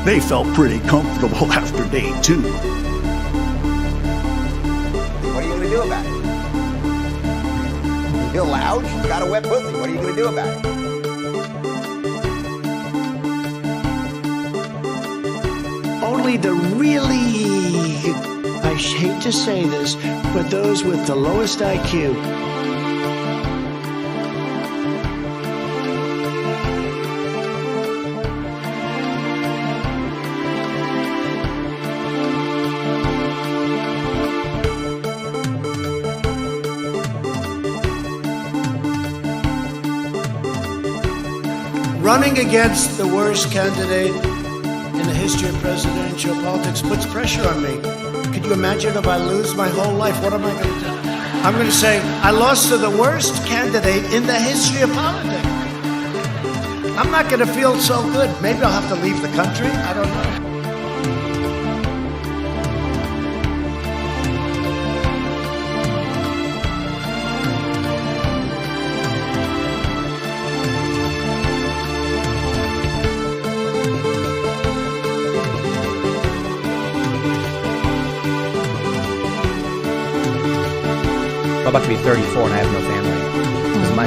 They felt pretty comfortable after day 2. What are you going to do about it? You're loud, she's got a wet pussy. What are you going to do about it? Only the really, I hate to say this, but those with the lowest IQ. Running against the worst candidate in the history of presidential politics puts pressure on me. Could you imagine if I lose my whole life? What am I going to do? I'm going to say, I lost to the worst candidate in the history of politics. I'm not going to feel so good. Maybe I'll have to leave the country. I don't know. I'm about to be 34 and I have no family. This is my...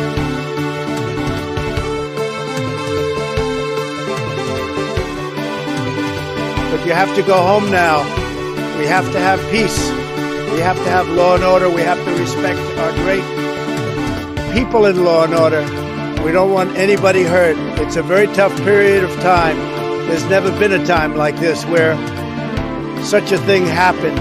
But you have to go home now. We have to have peace. We have to have law and order. We have to respect our great people in law and order. We don't want anybody hurt. It's a very tough period of time. There's never been a time like this where such a thing happened.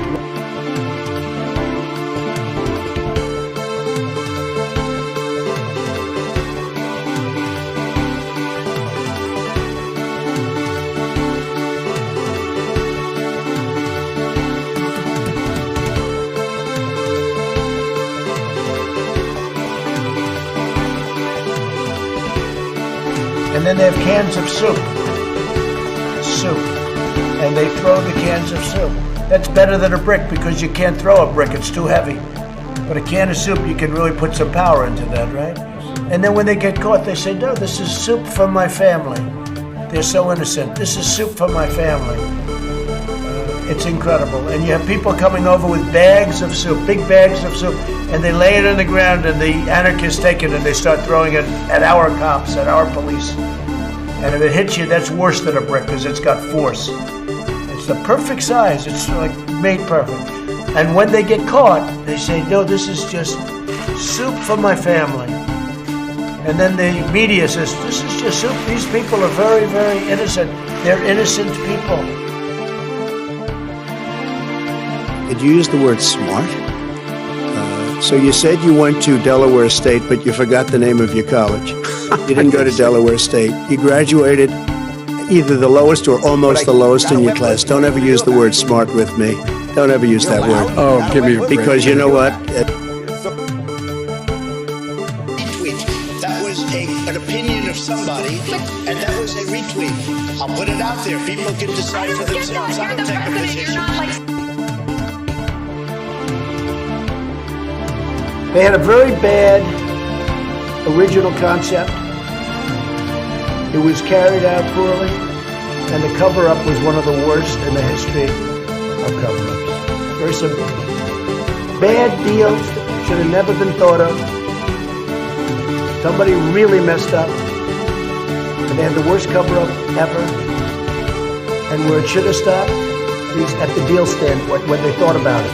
And then they have cans of soup. And they throw the cans of soup. That's better than a brick because you can't throw a brick, it's too heavy. But a can of soup, you can really put some power into that, right? And then when they get caught, they say, no, this is soup from my family. They're so innocent. This is soup from my family. It's incredible. And you have people coming over with bags of soup, big bags of soup, and they lay it on the ground and the anarchists take it and they start throwing it at our cops, at our police. And if it hits you, that's worse than a brick because it's got force. It's the perfect size. It's like made perfect. And when they get caught, they say, no, this is just soup for my family. And then the media says, this is just soup. These people are very, very innocent. They're innocent people. Did you use the word smart? So you said you went to Delaware State, but you forgot the name of your college. You didn't go to Delaware State. You graduated either the lowest or almost the lowest in your class. Don't ever use the word smart with me. Don't ever use that word. Oh, give me a break. Because you know what? Retweet. That was an opinion of somebody, and that was a retweet. I'll put it out there. People can decide for themselves. I don't take a position. They had a very bad original concept. It was carried out poorly, and the cover-up was one of the worst in the history of cover-ups. Very simple. Bad deal, should have never been thought of. Somebody really messed up, and they had the worst cover-up ever. And where it should have stopped is at the deal standpoint when they thought about it.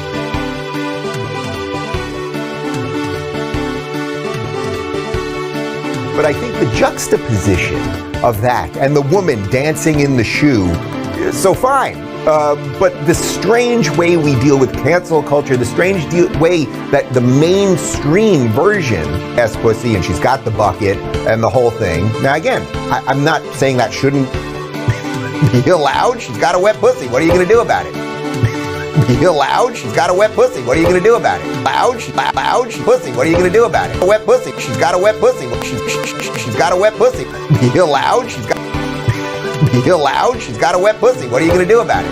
But I think the juxtaposition of that and the woman dancing in the shoe is so fine. But the strange way we deal with cancel culture, the strange way that the mainstream version has pussy and she's got the bucket and the whole thing. Now again, I'm not saying that shouldn't be allowed. She's got a wet pussy. What are you going to do about it? Be allowed? She's got a wet pussy. What are you going to do about it? Loud? She's pussy. What are you going to do about it? A wet pussy. She's got a wet pussy. She's got a wet pussy. Be allowed? She's got a wet pussy. What are you going to do about it?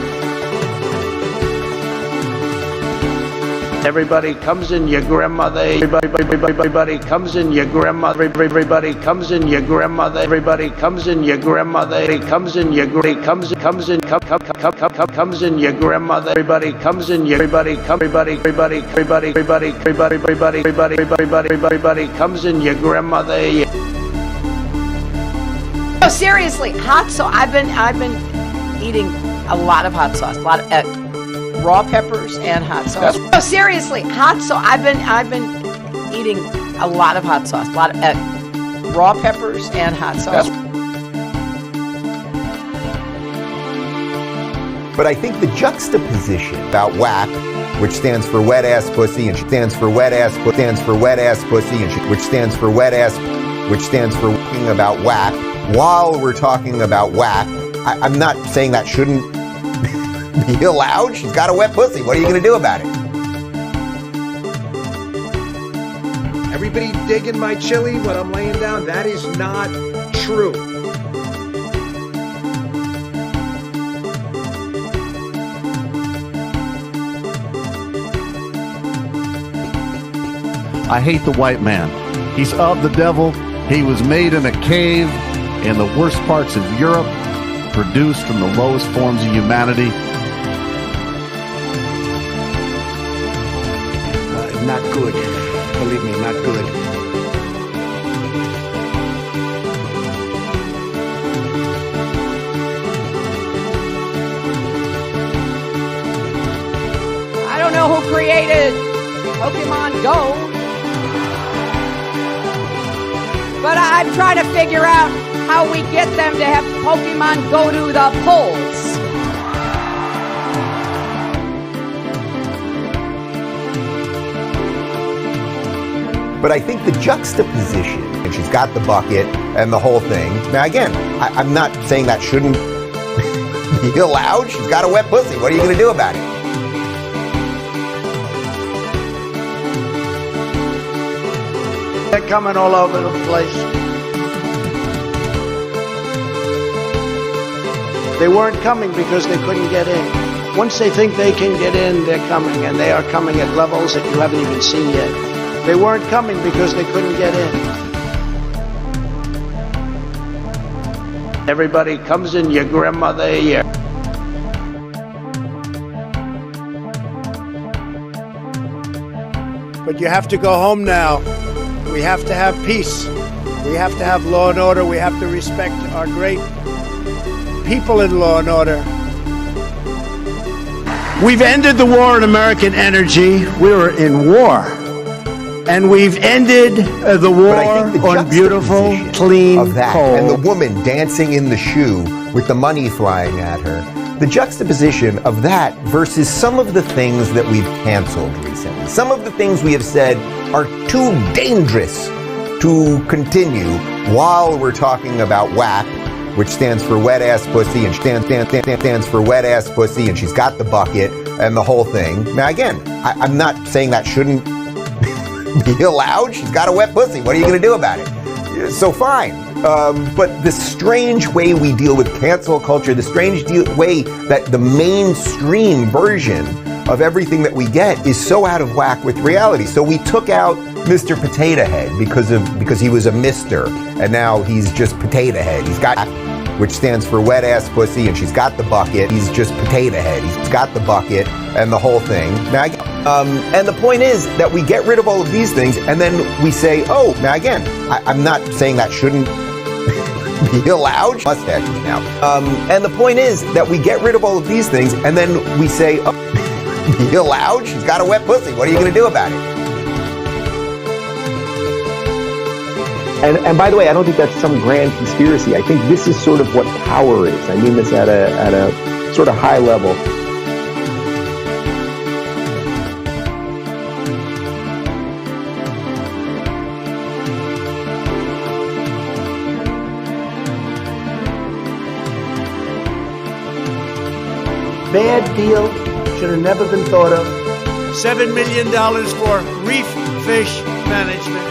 Everybody comes in your grandmother. Everybody comes in your grandmother. Everybody comes in your grandmother. Everybody comes in your grandmother. Everybody comes in your comes in your grandmother. Everybody comes in your everybody comes in your grandmother. No, seriously, hot sauce. I've been eating a lot of hot sauce, a lot of raw peppers and hot sauce. No, seriously, hot sauce. I've been eating a lot of hot sauce, a lot of raw peppers and hot sauce. But I think the juxtaposition about WAP, which stands for wet ass pussy, and stands for wet ass, stands for wet ass pussy, and which stands for wet ass, which stands for talking about WAP. While we're talking about WAP, I'm not saying that shouldn't be allowed. She's got a wet pussy. What are you going to do about it? Everybody digging my chili when I'm laying down? That is not true. I hate the white man. He's of the devil. He was made in a cave in the worst parts of Europe, produced from the lowest forms of humanity. Not good. Believe me, not good. I don't know who created Pokemon Go, but I'm trying to figure out how we get them to have Pokemon go to the polls. But I think the juxtaposition, and she's got the bucket and the whole thing. Now again, I'm not saying that shouldn't be allowed. She's got a wet pussy. What are you going to do about it? They're coming all over the place. They weren't coming because they couldn't get in. Once they think they can get in, they're coming, and they are coming at levels that you haven't even seen yet. They weren't coming because they couldn't get in. Everybody comes in your grandmother. But you have to go home now. We have to have peace. We have to have law and order. We have to respect our great people in law and order. We've ended the war on American energy. We were in war. And we've ended the war on beautiful, clean of that, coal. and the woman dancing in the shoe with the money flying at her. The juxtaposition of that versus some of the things that we've canceled recently. Some of the things we have said are too dangerous to continue while we're talking about WAP, which stands for wet ass pussy, and stands for wet ass pussy, and she's got the bucket and the whole thing. Now again, I'm not saying that shouldn't be allowed. She's got a wet pussy. What are you going to do about it? So fine. But the strange way we deal with cancel culture, the strange way that the mainstream version of everything that we get is so out of whack with reality. So we took out Mr. Potato Head because he was a mister, and now he's just Potato Head. He's got, which stands for wet ass pussy, and she's got the bucket. He's just Potato Head. He's got the bucket and the whole thing. Now, and the point is that we get rid of all of these things, and then we say, oh, now again, I'm not saying that shouldn't be allowed. Mustaches now. And the point is that we get rid of all of these things, and then we say, oh, be allowed? She's got a wet pussy. What are you going to do about it? And by the way, I don't think that's some grand conspiracy. I think this is sort of what power is. I mean this at a sort of high level. Bad deal. Should have never been thought of. $7 million for reef fish management.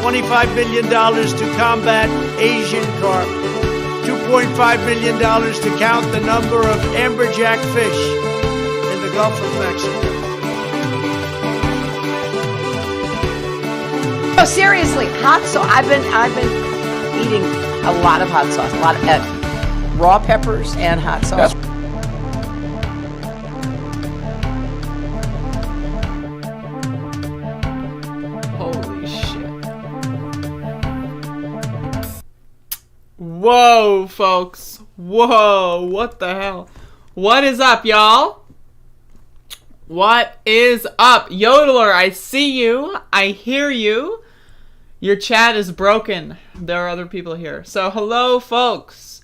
$25 million to combat Asian carp, $2.5 million to count the number of amberjack fish in the Gulf of Mexico. No, seriously, hot sauce. I've been eating a lot of hot sauce, a lot of raw peppers and hot sauce. Holy shit. Whoa, folks. Whoa, what the hell? What is up, y'all? What is up? Yodeler, I see you. I hear you. Your chat is broken. There are other people here. So, hello, folks.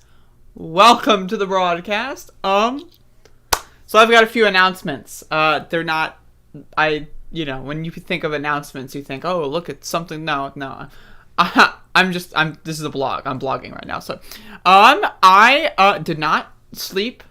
Welcome to the broadcast. So I've got a few announcements. They're not, when you think of announcements, you think, oh, look at something. No. This is a blog. I'm blogging right now. So, I did not sleep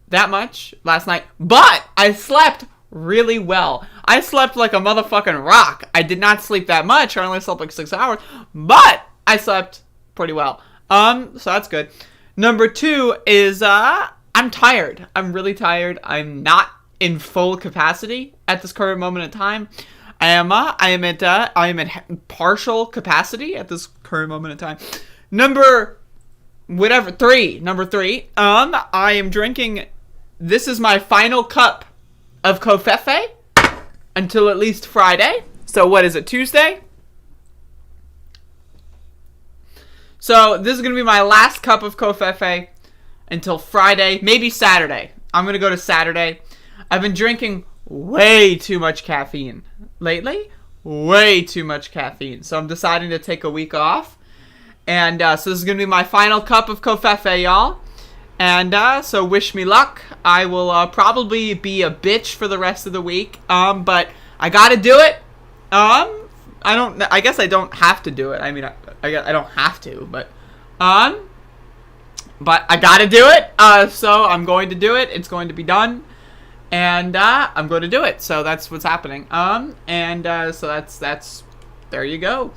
that much last night, but I slept really well. I slept like a motherfucking rock. I did not sleep that much. I only slept like 6 hours, but I slept pretty well. So that's good. Number 2 is, I'm tired. I'm really tired. I'm not in full capacity at this current moment in time. I am at partial capacity at this current moment in time. Number 3. I am drinking. This is my final cup of Covfefe until at least Friday. So what is it, Tuesday? So this is going to be my last cup of Covfefe until Friday, maybe Saturday. I'm going to go to Saturday. I've been drinking way too much caffeine lately. Way too much caffeine. So I'm deciding to take a week off. And so this is going to be my final cup of Covfefe, y'all. And so wish me luck. I will probably be a bitch for the rest of the week. But I gotta do it. I guess I don't have to do it. I mean, I don't have to, but I gotta do it. So I'm going to do it. It's going to be done, and I'm going to do it. So that's what's happening. So that's there you go.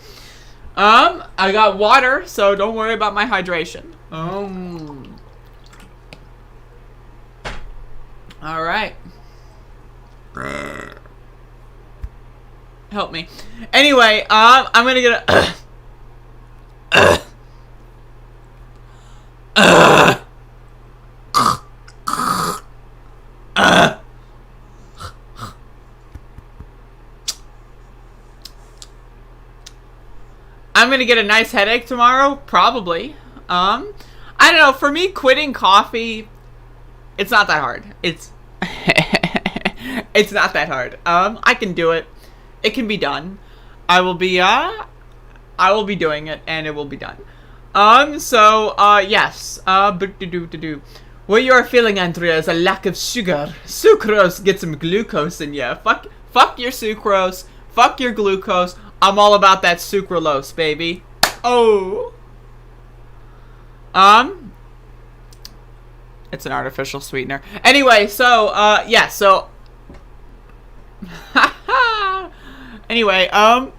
I got water, so don't worry about my hydration. All right. Help me. Anyway, I'm gonna get a. I'm gonna get a nice headache tomorrow, probably. I don't know. For me, quitting coffee, it's not that hard. It's not that hard. I can do it. It can be done. I will be doing it, and it will be done. Yes. What you are feeling, Andrea, is a lack of sugar. Sucrose, get some glucose in ya. Fuck your sucrose. Fuck your glucose. I'm all about that sucralose, baby. Oh. It's an artificial sweetener. Anyway, yeah, so. Anyway, I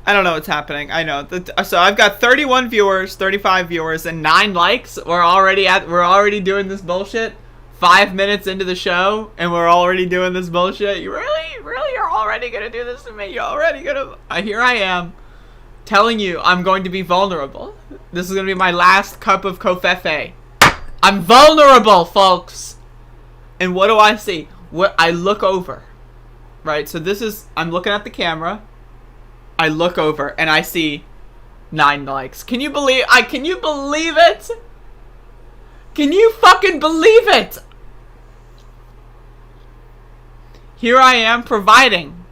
don't know what's happening. I know. So I've got 31 viewers, 35 viewers, and 9 likes. We're already doing this bullshit. 5 minutes into the show, and we're already doing this bullshit. You really are already gonna do this to me. You're already gonna. Here I am, telling you I'm going to be vulnerable. This is gonna be my last cup of Covfefe. I'm vulnerable, folks. And what do I see? What I look over, right? So I'm looking at the camera. I look over and I see 9 likes. Can you believe it? Can you fucking believe it? Here I am providing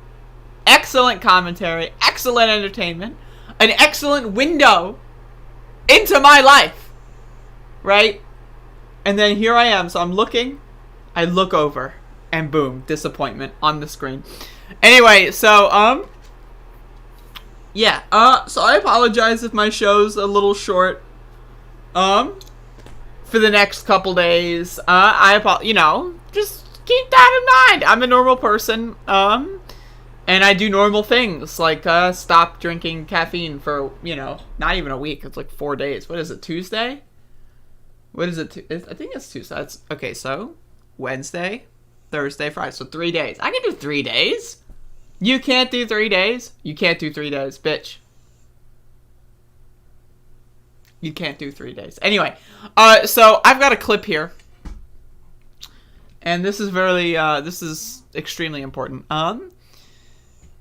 excellent commentary, excellent entertainment, an excellent window into my life, right? And then here I am. So I'm looking, I look over, and boom, disappointment on the screen. Anyway, so, yeah, so I apologize if my show's a little short, for the next couple days. Just keep that in mind. I'm a normal person, and I do normal things, like, stop drinking caffeine for, not even a week. It's like 4 days. What is it, Tuesday? What is it? I think it's Tuesday. Okay, so Wednesday, Thursday, Friday. So 3 days. I can do 3 days. You can't do 3 days? You can't do 3 days, bitch. You can't do 3 days. Anyway, so I've got a clip here. And this is this is extremely important.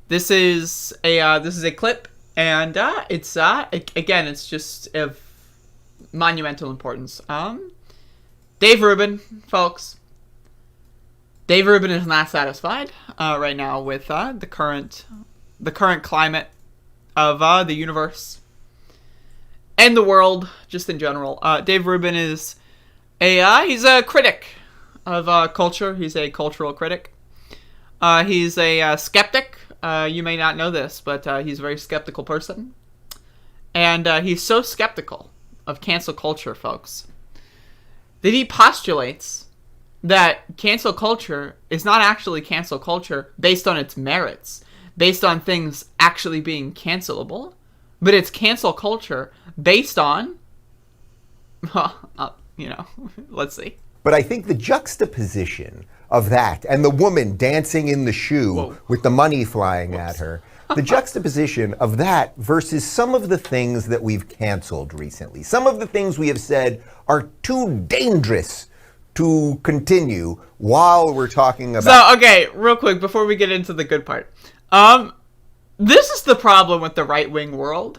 This is a clip, and it's again, it's just of monumental importance. Dave Rubin, folks. Dave Rubin is not satisfied right now with the current climate of the universe and the world, just in general. Dave Rubin is he's a critic of culture. He's a cultural critic. He's a skeptic. You may not know this, but he's a very skeptical person. And he's so skeptical of cancel culture, folks, that he postulates that cancel culture is not actually cancel culture based on its merits, based on things actually being cancelable, but it's cancel culture based on, let's see. But I think the juxtaposition of that and the woman dancing in the shoe with the money flying at her, the juxtaposition of that versus some of the things that we've canceled recently, some of the things we have said are too dangerous to continue while we're talking about... So, okay, real quick, before we get into the good part. This is the problem with the right-wing world.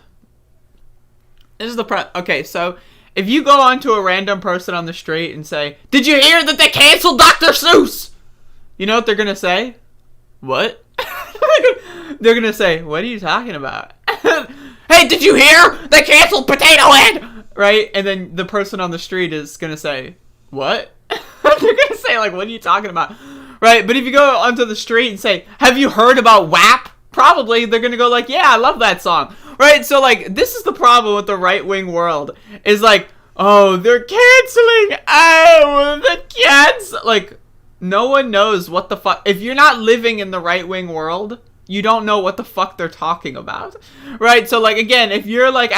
This is the okay, so if you go on to a random person on the street and say, "Did you hear that they canceled Dr. Seuss?" You know what they're going to say? What? They're going to say, "What are you talking about?" "Hey, did you hear they canceled Potato Head?" Right? And then the person on the street is going to say, "What?" They're going to say, like, "What are you talking about?" Right? But if you go onto the street and say, "Have you heard about WAP?" Probably they're going to go like, "Yeah, I love that song." Right? So, like, this is the problem with the right-wing world. Is like, "Oh, they're canceling. Oh, the cats." Like, no one knows what the fuck. If you're not living in the right-wing world, you don't know what the fuck they're talking about. Right? So, like, again, if you're, like,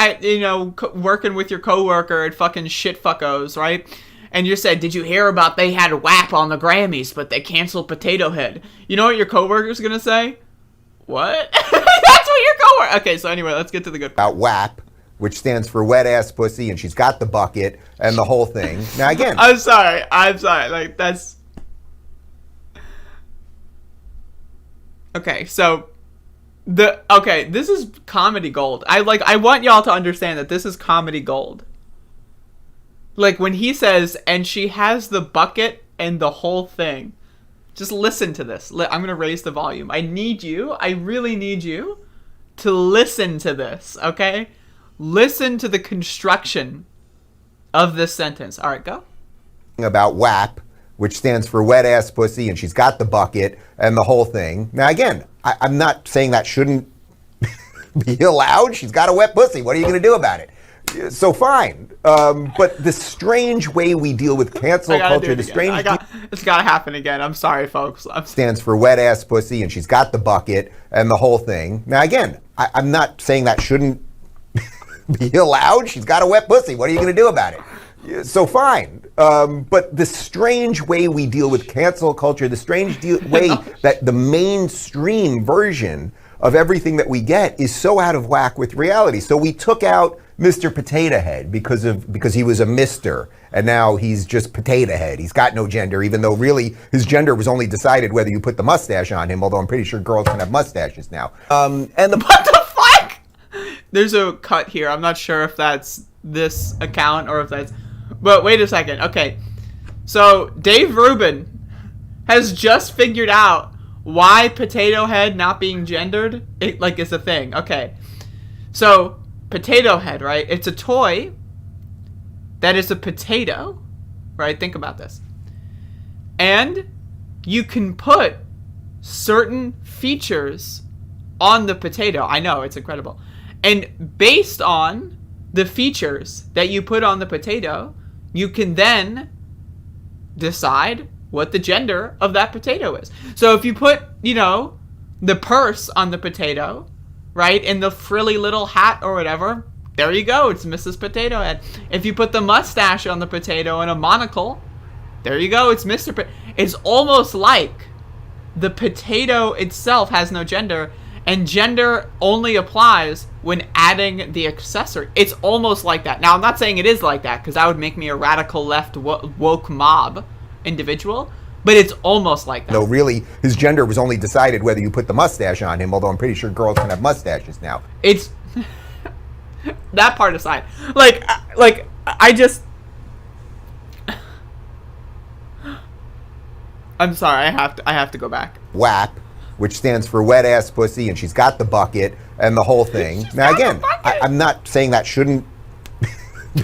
working with your coworker at fucking shitfuckos, right? And you said, "Did you hear about they had WAP on the Grammys, but they canceled Potato Head?" You know what your coworker's gonna say? What? That's what your coworker... Okay, so anyway, let's get to the good part. About WAP, which stands for wet ass pussy, and she's got the bucket and the whole thing. Now again... I'm sorry. Like, that's... Okay, so... this is comedy gold. I want y'all to understand that this is comedy gold. Like, when he says, "and she has the bucket and the whole thing." Just listen to this. I'm going to raise the volume. I really need you to listen to this, okay? Listen to the construction of this sentence. All right, go. About WAP, which stands for wet ass pussy, and she's got the bucket and the whole thing. Now again, I'm not saying that shouldn't be allowed. She's got a wet pussy. What are you going to do about it? So fine, but the strange way we deal with cancel culture, it's got to happen again. I'm sorry, folks. Stands for wet ass pussy, and she's got the bucket and the whole thing. Now again, I'm not saying that shouldn't be allowed. She's got a wet pussy. What are you going to do about it? So fine, but the strange way we deal with cancel culture, the strange way that the mainstream version of everything that we get is so out of whack with reality. So we took out Mr. Potato Head because he was a Mr. and now he's just Potato Head. He's got no gender, even though really his gender was only decided whether you put the mustache on him, although I'm pretty sure girls can have mustaches now. What the fuck? There's a cut here. I'm not sure if that's this account or if that's... But wait a second. Okay. So Dave Rubin has just figured out why Potato Head not being gendered is a thing. Okay. So Potato Head, right? It's a toy that is a potato, right? Think about this. And you can put certain features on the potato. I know, it's incredible. And based on the features that you put on the potato, you can then decide what the gender of that potato is. So if you put, the purse on the potato, right, and the frilly little hat or whatever, there you go, it's Mrs. Potato Head. If you put the mustache on the potato and a monocle, there you go, it's Mr. It's almost like the potato itself has no gender, and gender only applies when adding the accessory. It's almost like that. Now, I'm not saying it is like that, because that would make me a radical left woke mob individual, but it's almost like that. No, really, his gender was only decided whether you put the mustache on him, although I'm pretty sure girls can have mustaches now. It's that part aside. I just, I'm sorry, I have to go back. WAP, which stands for wet ass pussy, and she's got the bucket and the whole thing. Now again, I'm not saying that shouldn't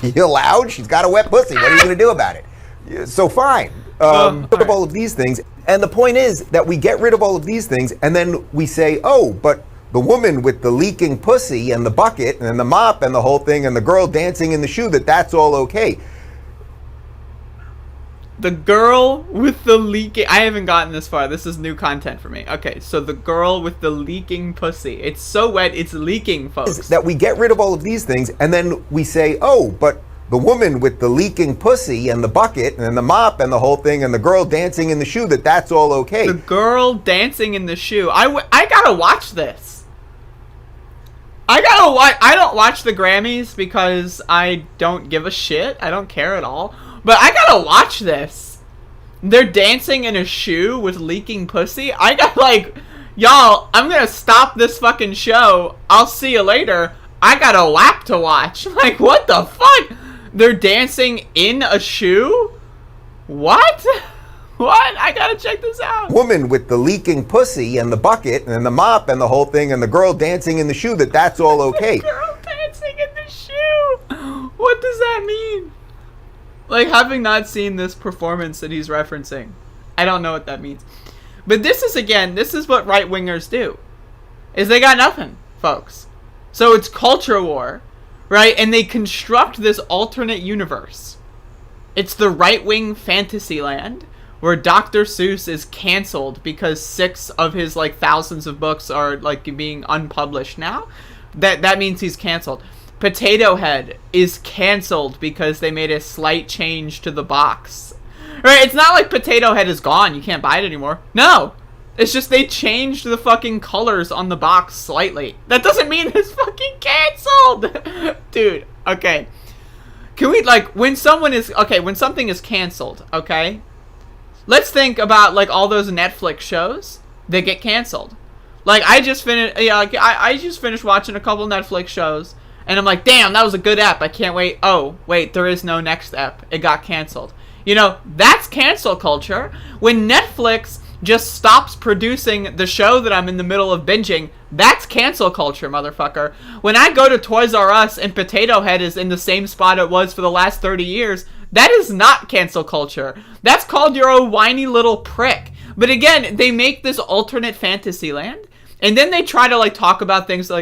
be allowed. She's got a wet pussy. What are you going to do about it? So fine. Rid of all of these things. And the point is that we get rid of all of these things, and then we say, oh, but the woman with the leaking pussy and the bucket and the mop and the whole thing and the girl dancing in the shoe, that's all okay. The girl with the leaking... I haven't gotten this far. This is new content for me. Okay, so the girl with the leaking pussy. It's so wet, it's leaking, folks. That we get rid of all of these things, and then we say, oh, but the woman with the leaking pussy and the bucket and the mop and the whole thing and the girl dancing in the shoe, that's all okay. The girl dancing in the shoe. I gotta watch this. I don't watch the Grammys because I don't give a shit. I don't care at all. But I gotta watch this. They're dancing in a shoe with leaking pussy. I got y'all, I'm gonna stop this fucking show. I'll see you later. I got a WAP to watch. What the fuck? They're dancing in a shoe? What? What? I gotta check this out. Woman with the leaking pussy and the bucket and the mop and the whole thing and the girl dancing in the shoe, that's all okay. Girl dancing in the shoe. What does that mean? Having not seen this performance that he's referencing, I don't know what that means. But this is what right-wingers do. Is they got nothing, folks. So it's culture war, right? And they construct this alternate universe. It's the right-wing fantasy land where Dr. Seuss is canceled because 6 of his thousands of books are being unpublished now. That means he's canceled. Potato Head is canceled because they made a slight change to the box. Right? It's not like Potato Head is gone. You can't buy it anymore. No. It's just they changed the fucking colors on the box slightly. That doesn't mean it's fucking canceled. Dude, okay. Can we, when something is canceled, okay? Let's think about, all those Netflix shows that get canceled. I just finished, I just finished watching a couple Netflix shows. And I'm like, damn, that was a good ep. I can't wait. Oh, wait, there is no next ep. It got canceled. That's cancel culture. When Netflix just stops producing the show that I'm in the middle of binging, that's cancel culture, motherfucker. When I go to Toys R Us and Potato Head is in the same spot it was for the last 30 years, that is not cancel culture. That's called you're a whiny little prick. But again, they make this alternate fantasy land, and then they try to talk about things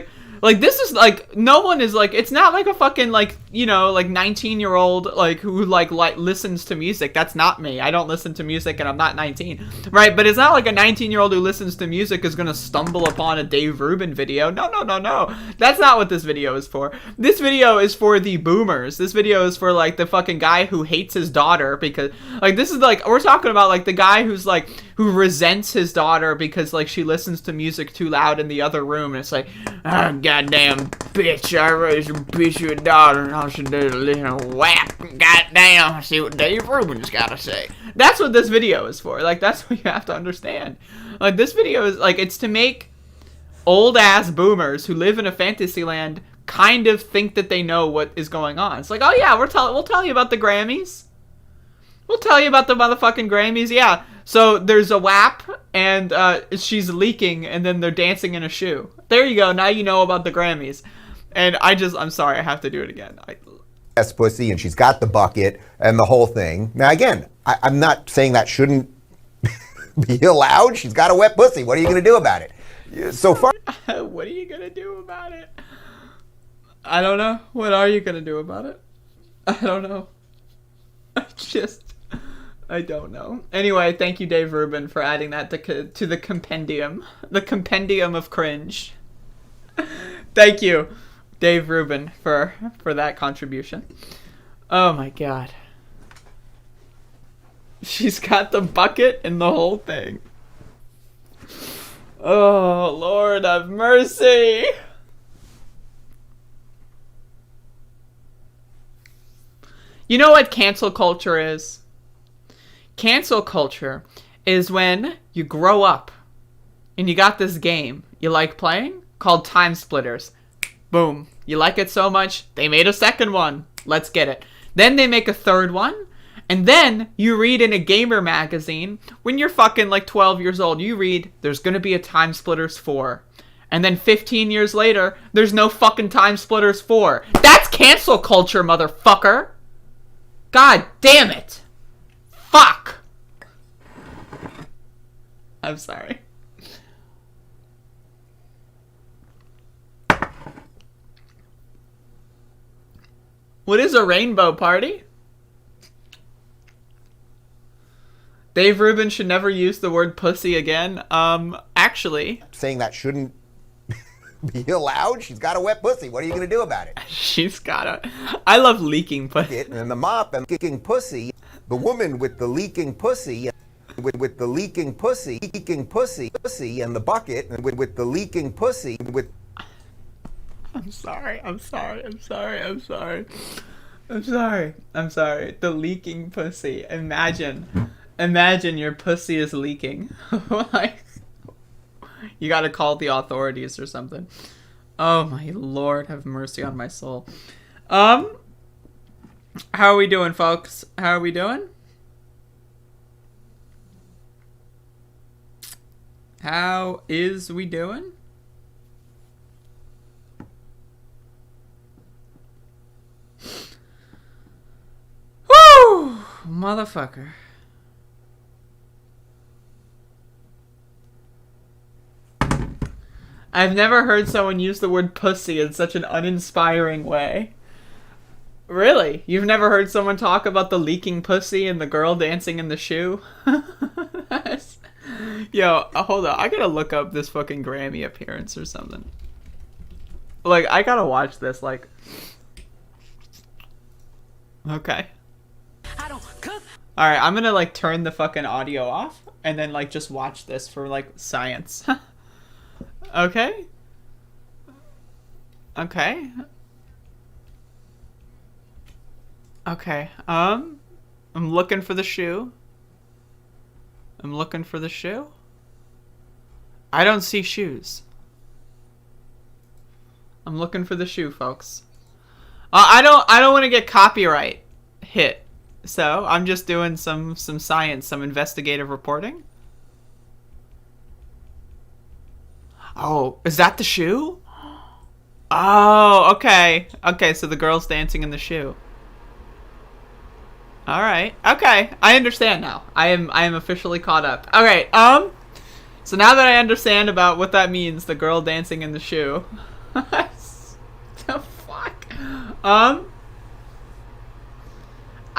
this is no one is it's not a fucking 19-year-old who listens to music. That's not me. I don't listen to music and I'm not 19, right? But it's not like a 19-year-old who listens to music is gonna stumble upon a Dave Rubin video. No. That's not what this video is for. This video is for the boomers. This video is for the fucking guy who hates his daughter because this is we're talking about the guy who's who resents his daughter because she listens to music too loud in the other room, and it's goddamn bitch, I raised a bitch your daughter and all she did is listen to WAP. Goddamn, see what Dave Rubin's gotta say. That's what this video is for. That's what you have to understand. This video is it's to make old ass boomers who live in a fantasy land kind of think that they know what is going on. It's oh yeah, we'll tell you about the Grammys. We'll tell you about the motherfucking Grammys, yeah. So there's a WAP, and she's leaking, and then they're dancing in a shoe. There you go. Now you know about the Grammys. And I'm sorry, I have to do it again. Ass pussy, and she's got the bucket and the whole thing. Now again, I'm not saying that shouldn't be allowed. She's got a wet pussy. What are you going to do about it? So far. What are you going to do about it? I don't know. What are you going to do about it? I don't know. I don't know. Anyway, thank you, Dave Rubin, for adding that to the compendium. The compendium of cringe. Thank you, Dave Rubin, for that contribution. Oh my god. She's got the bucket and the whole thing. Oh, Lord have mercy. You know what cancel culture is? Cancel culture is when you grow up and you got this game you like playing called Time Splitters. Boom. You like it so much, they made a second one. Let's get it. Then they make a third one. And then you read in a gamer magazine, when you're fucking like 12 years old, you read, there's gonna be a Time Splitters 4. And then 15 years later, there's no fucking Time Splitters 4. That's cancel culture, motherfucker. God damn it. Fuck. I'm sorry. What is a rainbow party? Dave Rubin should never use the word pussy again. Actually. Saying that shouldn't be allowed? She's got a wet pussy. What are you going to do about it? She's got a... I love leaking pussy. And the mop and kicking pussy. The woman with the leaking pussy. With the leaking pussy. Pussy, and the bucket. And with the leaking pussy. With... I'm sorry. The leaking pussy. Imagine your pussy is leaking. Like, you gotta call the authorities or something. Oh my Lord, have mercy on my soul. How are we doing, folks? How are we doing? How is we doing? Woo! Motherfucker. I've never heard someone use the word pussy in such an uninspiring way. Really? You've never heard someone talk about the leaking pussy and the girl dancing in the shoe? Yo, hold on. I gotta look up this fucking Grammy appearance or something. Like, I gotta watch this, like... Okay. Alright, I'm gonna, like, turn the fucking audio off and then, like, just watch this for, like, science. Okay. Okay. Okay. I'm looking for the shoe. I don't see shoes. I'm looking for the shoe, folks. I don't want to get copyright hit. So, I'm just doing some science, some investigative reporting. Oh, is that the shoe? Oh, okay. Okay, so the girl's dancing in the shoe. Alright. Okay, I understand now. I am officially caught up. Alright, so now that I understand about what that means, the girl dancing in the shoe. The fuck?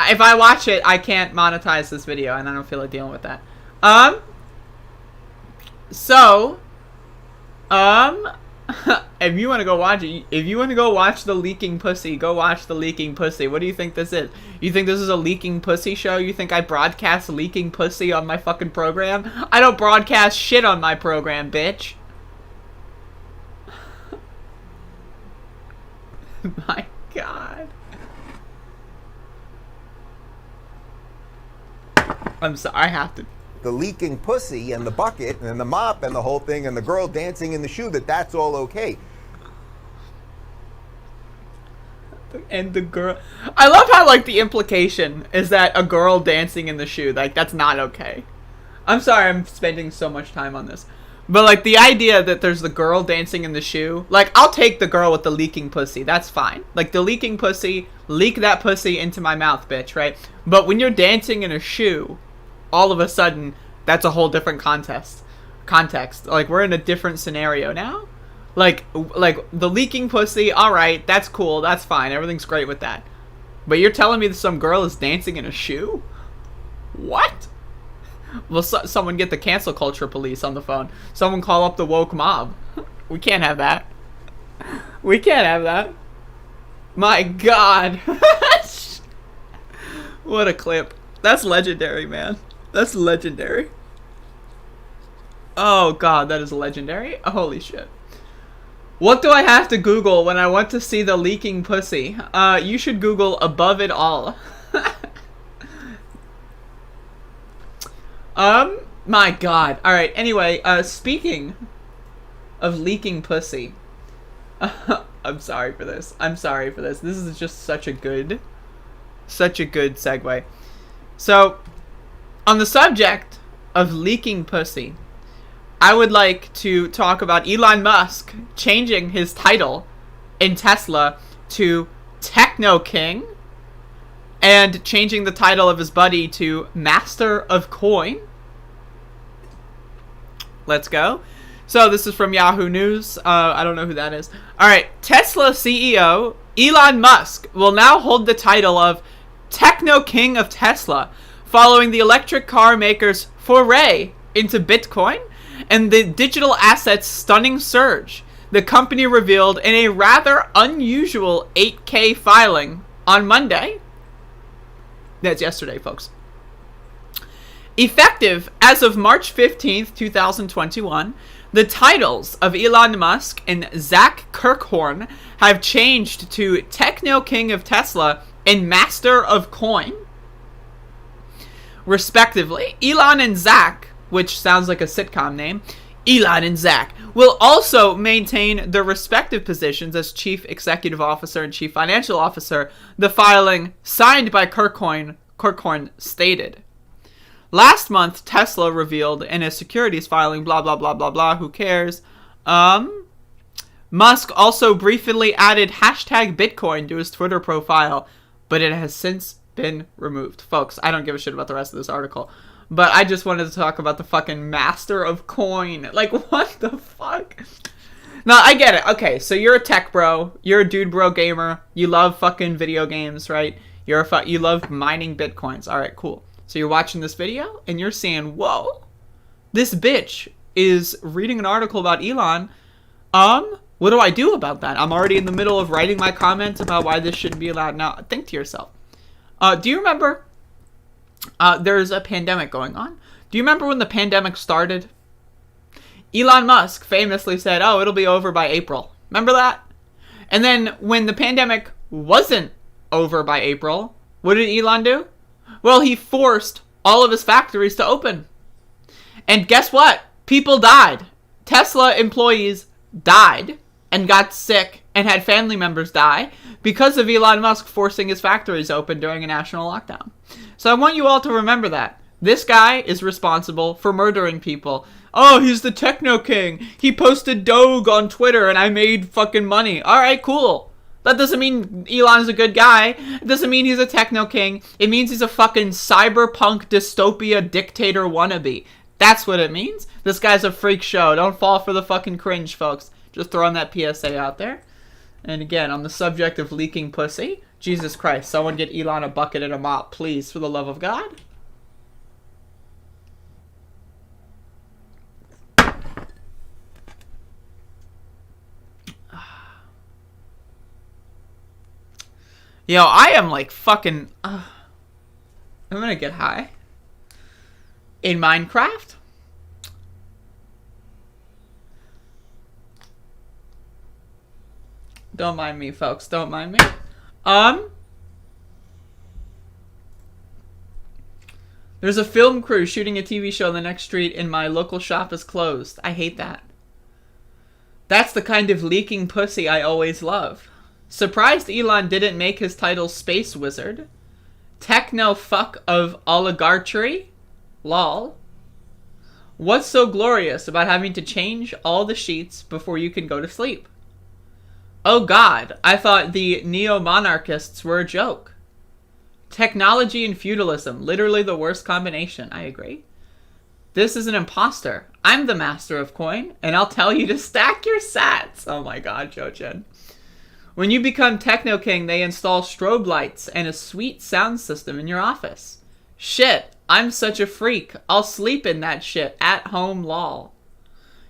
If I watch it, I can't monetize this video, and I don't feel like dealing with that. So... if you want to go watch it, if you want to go watch the leaking pussy, go watch the leaking pussy. What do you think this is? You think this is a leaking pussy show? You think I broadcast leaking pussy on my fucking program? I don't broadcast shit on my program, bitch. My God. I'm sorry, I have to. The leaking pussy and the bucket and the mop and the whole thing and the girl dancing in the shoe, that's all okay. And the girl... I love how, like, the implication is that a girl dancing in the shoe, like, that's not okay. I'm sorry I'm spending so much time on this. But, like, the idea that there's the girl dancing in the shoe, like, I'll take the girl with the leaking pussy. That's fine. Like, the leaking pussy, leak that pussy into my mouth, bitch, right? But when you're dancing in a shoe... all of a sudden, that's a whole different context. Like, we're in a different scenario now. Like the leaking pussy, alright, that's cool, that's fine, everything's great with that. But you're telling me that some girl is dancing in a shoe? What? Well, someone get the cancel culture police on the phone. Someone call up the woke mob. We can't have that. We can't have that. My God. What a clip. That's legendary, man. That's legendary. Oh god, that is legendary. Holy shit. What do I have to Google when I want to see the leaking pussy? You should Google above it all. My god. Alright, anyway, speaking of leaking pussy. I'm sorry for this. This is just such a good segue. So, on the subject of leaking pussy, I would like to talk about Elon Musk changing his title in Tesla to Techno King and changing the title of his buddy to Master of Coin. Let's go. So this is from Yahoo News. I don't know who that is. Alright, Tesla CEO Elon Musk will now hold the title of Techno King of Tesla following the electric car maker's foray into Bitcoin and the digital assets' stunning surge, the company revealed in a rather unusual 8K filing on Monday. That's yesterday, folks. Effective as of March 15th, 2021, the titles of Elon Musk and Zach Kirkhorn have changed to Techno King of Tesla and Master of Coin, respectively. Elon and Zach, which sounds like a sitcom name, Elon and Zach, will also maintain their respective positions as Chief Executive Officer and Chief Financial Officer, the filing signed by Kirkhorn stated. Last month, Tesla revealed in a securities filing, blah, blah, blah, blah, blah, who cares? Musk also briefly added hashtag Bitcoin to his Twitter profile, but it has since been removed. Folks, I don't give a shit about the rest of this article, but I just wanted to talk about the fucking Master of Coin. Like, what the fuck? Now, I get it. Okay, so you're a tech bro. You're a dude bro gamer. You love fucking video games, right? You love mining Bitcoins. All right, cool. So you're watching this video, and you're saying, whoa, this bitch is reading an article about Elon. What do I do about that? I'm already in the middle of writing my comments about why this shouldn't be allowed. Now, think to yourself. Do you remember there's a pandemic going on? Do you remember when the pandemic started? Elon Musk famously said, oh, it'll be over by April. Remember that? And then when the pandemic wasn't over by April, what did Elon do? Well, he forced all of his factories to open. And guess what? People died. Tesla employees died and got sick and had family members die because of Elon Musk forcing his factories open during a national lockdown. So I want you all to remember that. This guy is responsible for murdering people. Oh, he's the Techno King. He posted Doge on Twitter and I made fucking money. Alright, cool. That doesn't mean Elon's a good guy. It doesn't mean he's a Techno King. It means he's a fucking cyberpunk dystopia dictator wannabe. That's what it means. This guy's a freak show. Don't fall for the fucking cringe, folks. Just throwing that PSA out there. And again, on the subject of leaking pussy, Jesus Christ, someone get Elon a bucket and a mop, please, for the love of God. Yo, I am like fucking... I'm gonna get high. In Minecraft? Don't mind me, folks. Don't mind me. There's a film crew shooting a TV show on the next street and my local shop is closed. I hate that. That's the kind of leaking pussy I always love. Surprised Elon didn't make his title Space Wizard. Techno fuck of oligarchy? Lol. What's so glorious about having to change all the sheets before you can go to sleep? Oh god, I thought the neo-monarchists were a joke. Technology and feudalism, literally the worst combination, I agree. This is an imposter. I'm the master of coin, and I'll tell you to stack your sats. Oh my god, Jojen. When you become Techno King, they install strobe lights and a sweet sound system in your office. Shit, I'm such a freak. I'll sleep in that shit at home, lol.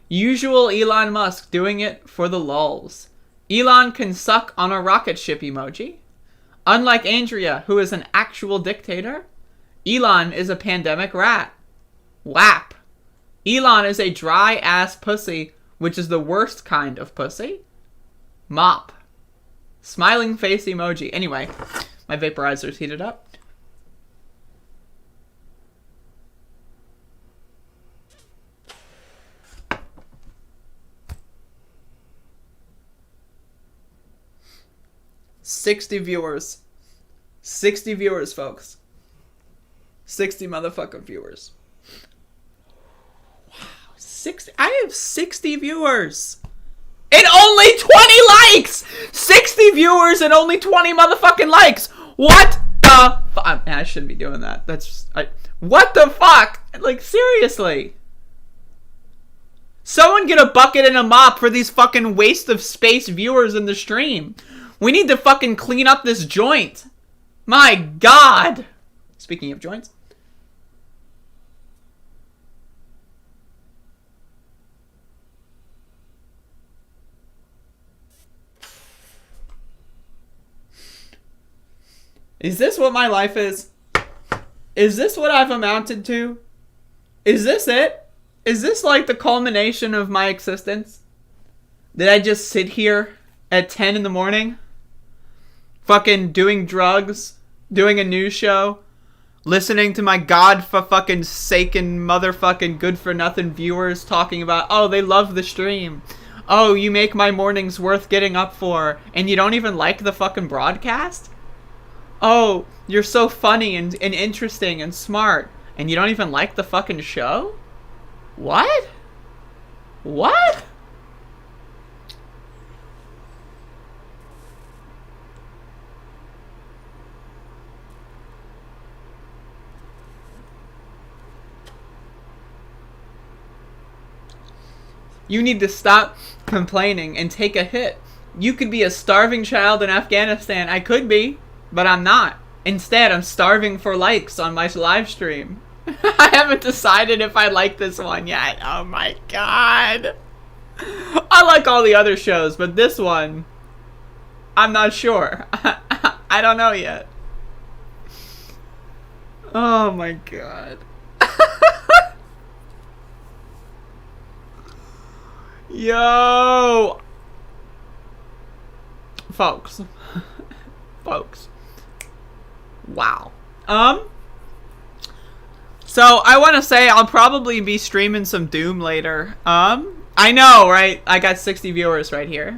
Usual Elon Musk doing it for the lulz. Elon can suck on a rocket ship emoji. Unlike Andrea, who is an actual dictator, Elon is a pandemic rat. WAP. Elon is a dry ass pussy, which is the worst kind of pussy. Mop. Smiling face emoji. Anyway, my vaporizer's heated up. $60 viewers. 60 viewers, folks. 60 motherfucking viewers. Wow, 60. I have 60 viewers. And only 20 likes! 60 viewers and only 20 motherfucking likes! What the fuck? I shouldn't be doing that. What the fuck? Like, seriously. Someone get a bucket and a mop for these fucking waste of space viewers in the stream. We need to fucking clean up this joint. My God. Speaking of joints. Is this what my life is? Is this what I've amounted to? Is this it? Is this like the culmination of my existence? Did I just sit here at 10 in the morning? Fucking doing drugs? Doing a news show? Listening to my god-for-fucking saken motherfucking good-for-nothing viewers talking about, oh, they love the stream. Oh, you make my mornings worth getting up for. And you don't even like the fucking broadcast? Oh, you're so funny and interesting and smart. And you don't even like the fucking show? What? What? You need to stop complaining and take a hit. You could be a starving child in Afghanistan. I could be, but I'm not. Instead, I'm starving for likes on my live stream. I haven't decided if I like this one yet. Oh my God. I like all the other shows, but this one, I'm not sure. I don't know yet. Oh my God. Yo! Folks. Folks. Wow. So I want to say I'll probably be streaming some Doom later. I know, right? I got 60 viewers right here.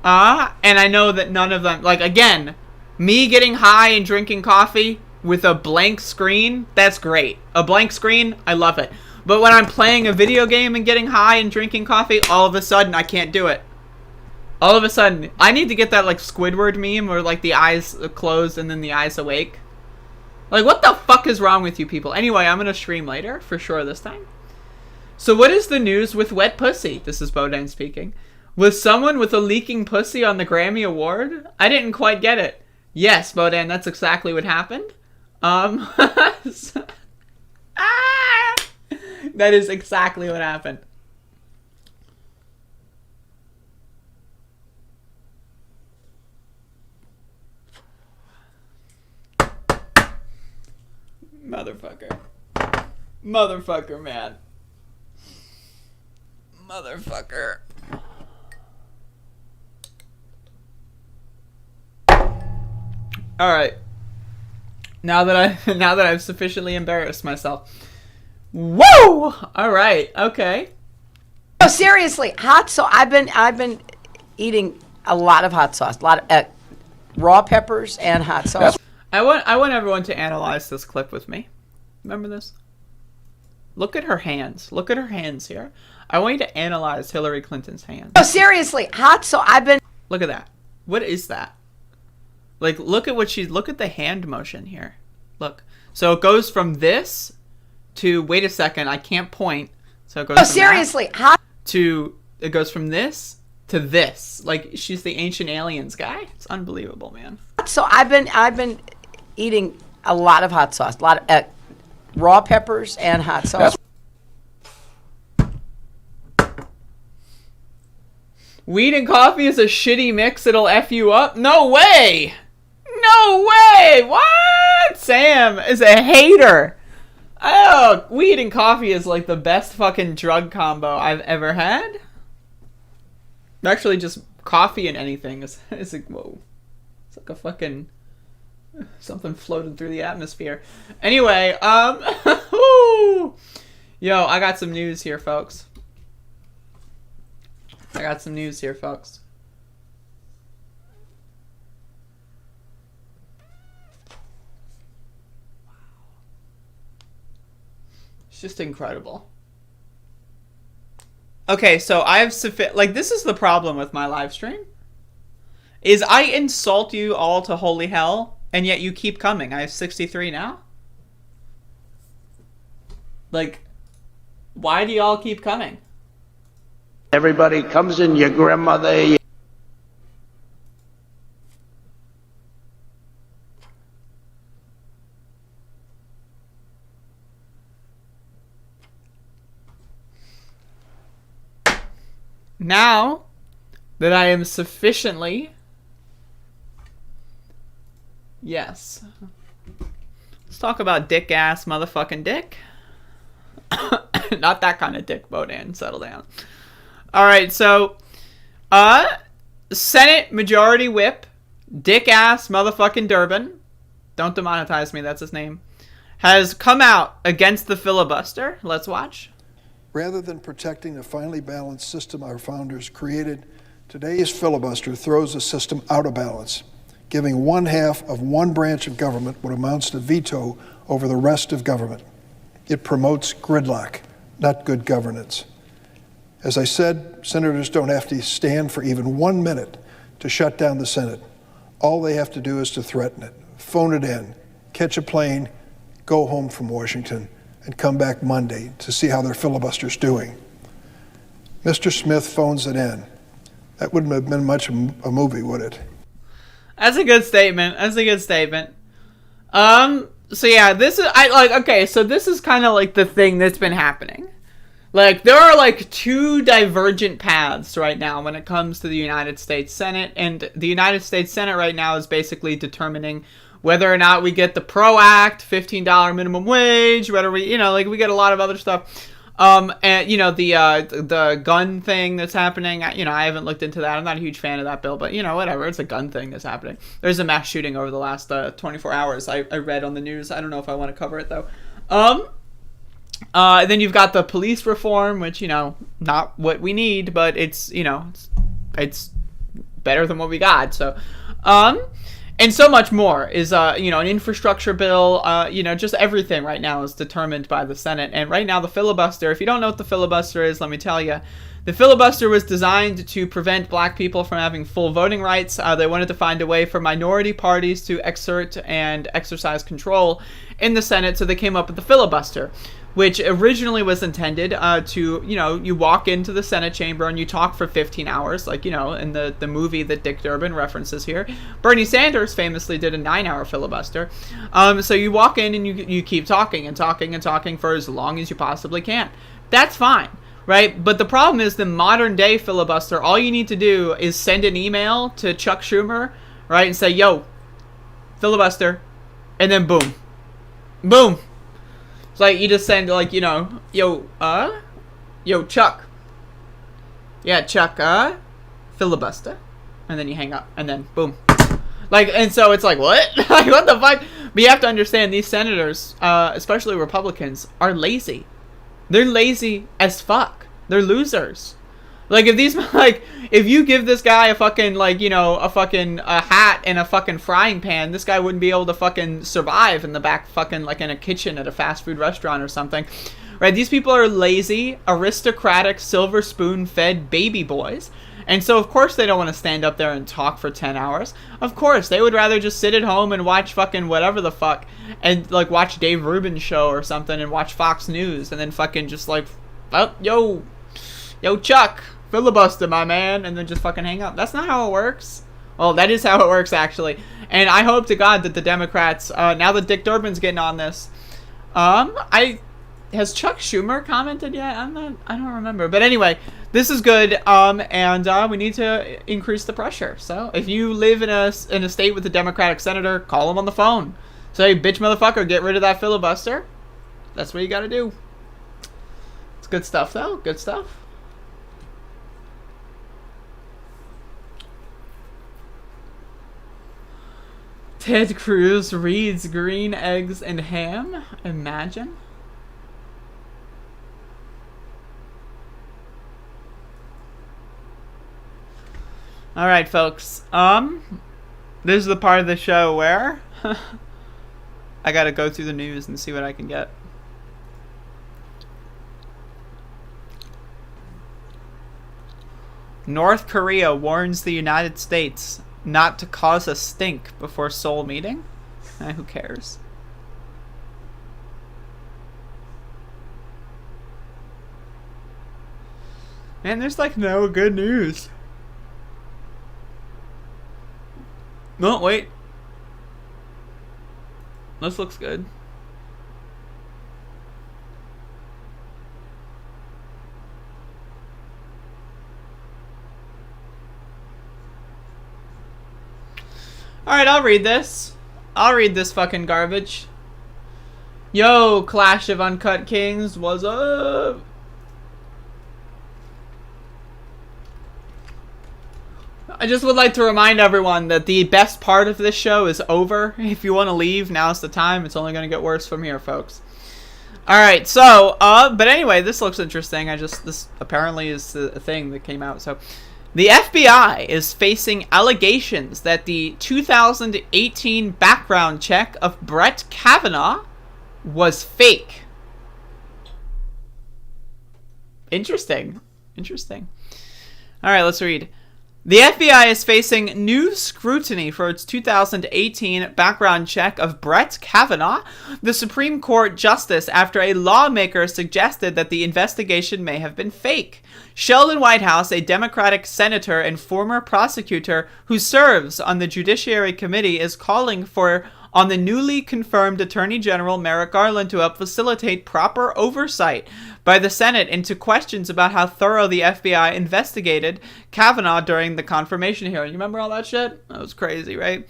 And I know that none of them, like, again, me getting high and drinking coffee with a blank screen, that's great. A blank screen, I love it. But when I'm playing a video game and getting high and drinking coffee, all of a sudden I can't do it. All of a sudden, I need to get that like Squidward meme where like the eyes closed and then the eyes awake. Like, what the fuck is wrong with you people? Anyway, I'm gonna stream later, for sure this time. So what is the news with wet pussy? This is Bodan speaking. Was someone with a leaking pussy on the Grammy Award? I didn't quite get it. Yes, Bodan, that's exactly what happened. That is exactly what happened. Motherfucker. Motherfucker, man. Motherfucker. Alright. Now that I've sufficiently embarrassed myself. Woo! Alright, okay. No, seriously, I've been eating a lot of hot sauce. A lot of raw peppers and hot sauce. I want everyone to analyze this clip with me. Remember this? Look at her hands. Look at her hands here. I want you to analyze Hillary Clinton's hands. No, seriously, Look at that. What is that? Like, look at the hand motion here. Look. So it goes from this to, wait a second, I can't point. So it goes from seriously, it goes from this to this. Like, she's the Ancient Aliens guy. It's unbelievable, man. So I've been eating a lot of hot sauce. A lot of raw peppers and hot sauce. Weed and coffee is a shitty mix. It'll F you up. No way! No way! What? Sam is a hater. Oh, weed and coffee is like the best fucking drug combo I've ever had. Actually, just coffee and anything is like, whoa. It's like a fucking something floating through the atmosphere. Anyway, yo, I got some news here, folks. It's just incredible. Okay, so I have this is the problem with my live stream. Is I insult you all to holy hell, and yet you keep coming. I have 63 now. Like, why do y'all keep coming? Everybody comes in, your grandmother. Now that I am sufficiently... Yes. Let's talk about dick ass motherfucking dick. Not that kind of dick, Bodan. Settle down. Alright, so... Senate Majority Whip, dick ass motherfucking Durbin, don't demonetize me, that's his name, has come out against the filibuster. Let's watch. Rather than protecting the finely balanced system our founders created, today's filibuster throws the system out of balance, giving one half of one branch of government what amounts to veto over the rest of government. It promotes gridlock, not good governance. As I said, senators don't have to stand for even 1 minute to shut down the Senate. All they have to do is to threaten it, phone it in, catch a plane, go home from Washington, and come back Monday to see how their filibuster's doing. Mr. Smith phones it in. That wouldn't have been much of a movie, would it? That's a good statement. So yeah, this is kind of like the thing that's been happening. Like, there are like two divergent paths right now when it comes to the United States Senate, and the United States Senate right now is basically determining whether or not we get the PRO Act, $15 minimum wage, whether we, we get a lot of other stuff. And, the gun thing that's happening, I haven't looked into that. I'm not a huge fan of that bill, but, whatever. It's a gun thing that's happening. There's a mass shooting over the last 24 hours I read on the news. I don't know if I want to cover it, though. Then you've got the police reform, which, not what we need, but it's better than what we got. So, and so much more is, an infrastructure bill, just everything right now is determined by the Senate. And right now the filibuster, if you don't know what the filibuster is, let me tell you. The filibuster was designed to prevent black people from having full voting rights. They wanted to find a way for minority parties to exert and exercise control in the Senate, so they came up with the filibuster, which originally was intended to, you walk into the Senate chamber and you talk for 15 hours, like, in the movie that Dick Durbin references here. Bernie Sanders famously did a 9-hour filibuster. So you walk in and you keep talking and talking and talking for as long as you possibly can. That's fine, right? But the problem is the modern day filibuster, all you need to do is send an email to Chuck Schumer, right, and say, yo, filibuster, and then boom. Boom. It's like you just send, like, yo, Chuck. Yeah, Chuck, filibuster. And then you hang up, and then boom. Like, and so it's like, what? Like, what the fuck? But you have to understand, these senators, especially Republicans, are lazy. They're lazy as fuck. They're losers. Like, if you give this guy a fucking, a hat and a fucking frying pan, this guy wouldn't be able to fucking survive in the back fucking, in a kitchen at a fast food restaurant or something. Right? These people are lazy, aristocratic, silver spoon-fed baby boys. And so, of course, they don't want to stand up there and talk for 10 hours. Of course, they would rather just sit at home and watch fucking whatever the fuck, and, watch Dave Rubin's show or something, and watch Fox News, and then fucking just, oh, yo, Chuck, filibuster, my man, and then just fucking hang up. That's not how it works. Well, that is how it works, actually. And I hope to God that the Democrats, now that Dick Durbin's getting on this, has Chuck Schumer commented yet? I don't remember. But anyway, this is good, and we need to increase the pressure. So if you live in a state with a Democratic senator, call him on the phone. Say, bitch motherfucker, get rid of that filibuster. That's what you gotta do. It's good stuff, though. Good stuff. Ted Cruz reads green eggs and ham. Imagine. All right, folks. This is the part of the show where I gotta go through the news and see what I can get. North Korea warns the United States not to cause a stink before Seoul meeting. Who cares? Man, there's like no good news. No, wait. This looks good. Alright, I'll read this. I'll read this fucking garbage. Yo, Clash of Uncut Kings, what's up? I just would like to remind everyone that the best part of this show is over. If you want to leave, now's the time. It's only going to get worse from here, folks. Alright, so, but anyway, this looks interesting. This apparently is a thing that came out, so. The FBI is facing allegations that the 2018 background check of Brett Kavanaugh was fake. Interesting. Interesting. Alright, let's read. The FBI is facing new scrutiny for its 2018 background check of Brett Kavanaugh, the Supreme Court justice, after a lawmaker suggested that the investigation may have been fake. Sheldon Whitehouse, a Democratic senator and former prosecutor who serves on the Judiciary Committee, is calling on the newly confirmed Attorney General Merrick Garland to help facilitate proper oversight by the Senate into questions about how thorough the FBI investigated Kavanaugh during the confirmation hearing. You remember all that shit? That was crazy, right?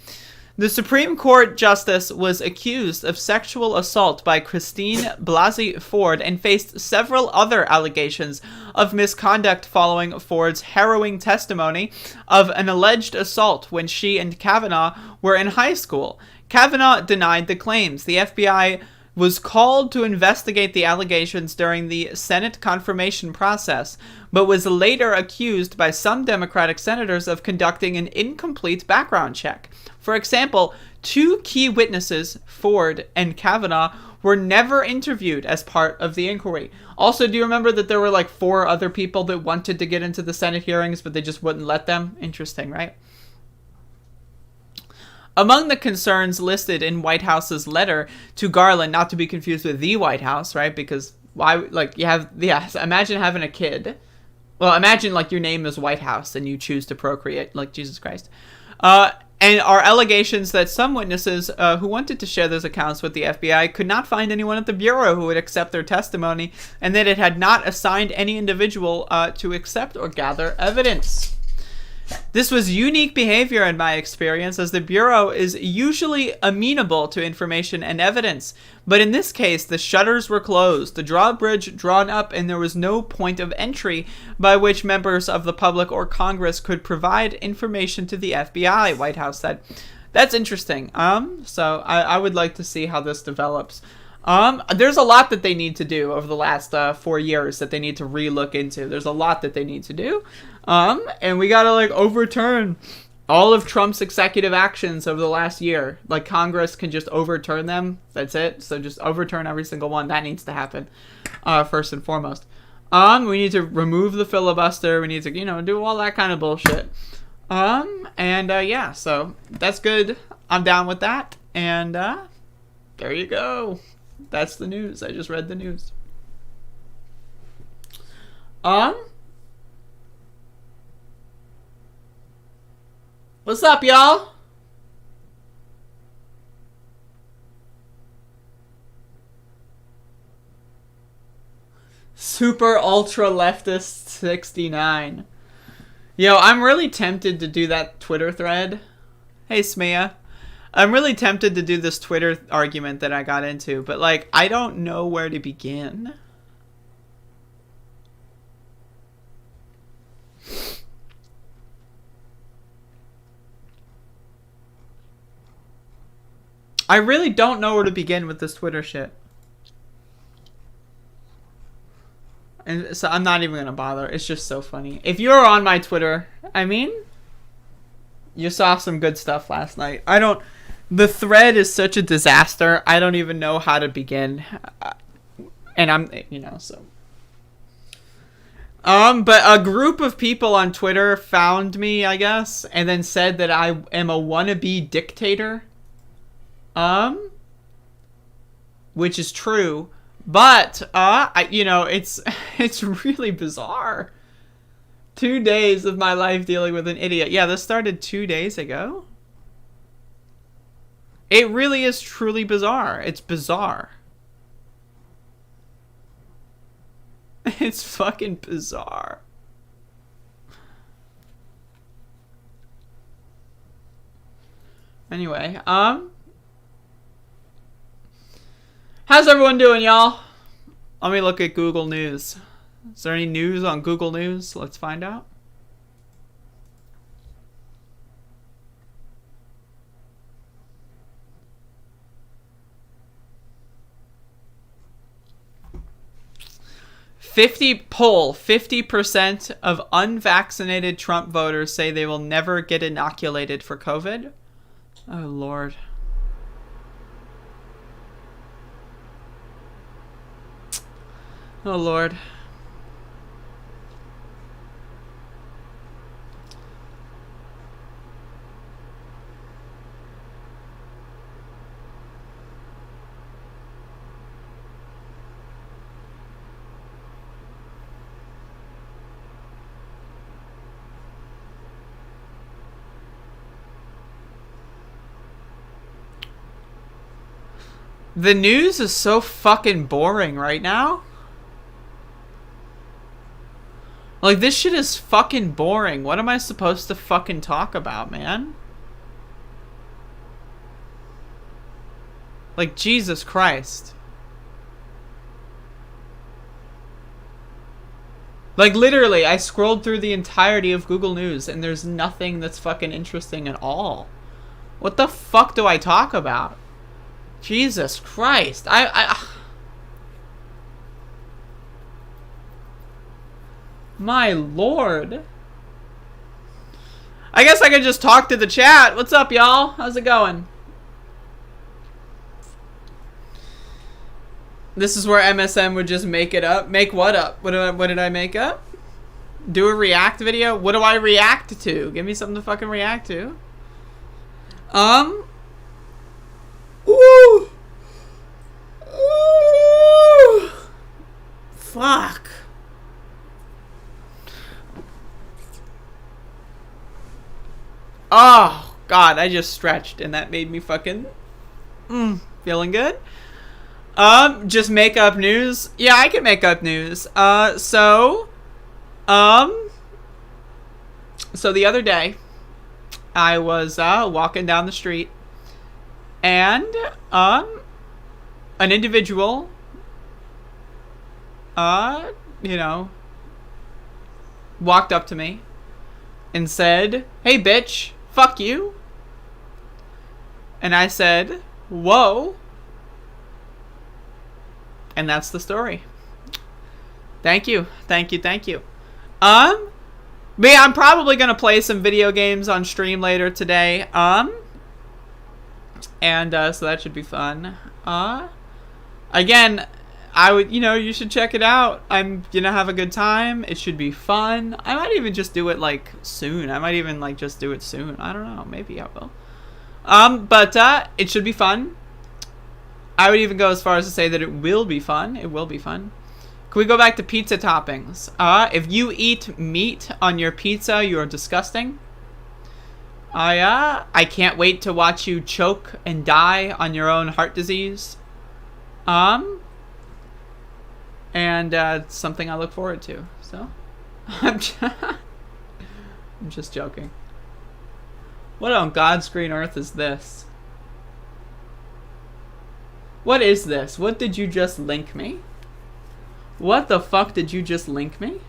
The Supreme Court justice was accused of sexual assault by Christine Blasey Ford and faced several other allegations of misconduct following Ford's harrowing testimony of an alleged assault when she and Kavanaugh were in high school. Kavanaugh denied the claims. The FBI was called to investigate the allegations during the Senate confirmation process, but was later accused by some Democratic senators of conducting an incomplete background check. For example, two key witnesses, Ford and Kavanaugh, were never interviewed as part of the inquiry. Also, do you remember that there were like 4 other people that wanted to get into the Senate hearings, but they just wouldn't let them? Interesting, right? Among the concerns listed in White House's letter to Garland, not to be confused with the White House, right? Because why, like, imagine having a kid. Well, imagine, like, your name is White House and you choose to procreate, like Jesus Christ. And are allegations that some witnesses who wanted to share those accounts with the FBI could not find anyone at the Bureau who would accept their testimony, and that it had not assigned any individual to accept or gather evidence. This was unique behavior in my experience, as the Bureau is usually amenable to information and evidence. But in this case, the shutters were closed, the drawbridge drawn up, and there was no point of entry by which members of the public or Congress could provide information to the FBI, White House said. That's interesting. So I would like to see how this develops. There's a lot that they need to do over the last 4 years that they need to re-look into. There's a lot that they need to do. And we gotta, like, overturn all of Trump's executive actions over the last year. Like, Congress can just overturn them. That's it. So just overturn every single one. That needs to happen, first and foremost. We need to remove the filibuster. We need to, do all that kind of bullshit. Yeah, so that's good. I'm down with that. And, there you go. That's the news. I just read the news. What's up, y'all? Super ultra leftist 69. Yo, I'm really tempted to do that Twitter thread. Hey, Smea. I'm really tempted to do this Twitter argument that I got into, but like, I don't know where to begin. I really don't know where to begin with this Twitter shit. And so I'm not even going to bother. It's just so funny. If you're on my Twitter, I mean, you saw some good stuff last night. The thread is such a disaster. I don't even know how to begin. And I'm, so. But a group of people on Twitter found me, I guess, and then said that I am a wannabe dictator. Which is true, but, it's really bizarre. 2 days of my life dealing with an idiot. Yeah, this started 2 days ago. It really is truly bizarre. It's bizarre. It's fucking bizarre. Anyway, how's everyone doing, y'all? Let me look at Google News. Is there any news on Google News? Let's find out. Poll, 50% of unvaccinated Trump voters say they will never get inoculated for COVID. Oh, Lord. Oh, Lord. The news is so fucking boring right now. Like, this shit is fucking boring. What am I supposed to fucking talk about, man? Like, Jesus Christ. Like, literally, I scrolled through the entirety of Google News, and there's nothing that's fucking interesting at all. What the fuck do I talk about? Jesus Christ. My Lord. I guess I could just talk to the chat. What's up, y'all? How's it going? This is where MSM would just make it up. Make what up? What did I make up? Do a react video? What do I react to? Give me something to fucking react to. Ooh. Ooh. Fuck. Oh, God, I just stretched and that made me fucking feeling good. Just make up news. Yeah, I can make up news. So the other day I was walking down the street and an individual walked up to me and said, "Hey bitch, fuck you." And I said, "Whoa." And that's the story. Thank you. Thank you. Thank you. But yeah, I'm probably going to play some video games on stream later today. And so that should be fun. Again, I would, you should check it out. I'm going to have a good time. It should be fun. I might even just do it like soon. I might even like just do it soon. I don't know. Maybe I will. But it should be fun. I would even go as far as to say that it will be fun. It will be fun. Can we go back to pizza toppings? If you eat meat on your pizza, you are disgusting. I can't wait to watch you choke and die on your own heart disease. And it's something I look forward to. So, I'm just joking. What on God's green earth is this? What is this? What did you just link me? What the fuck did you just link me?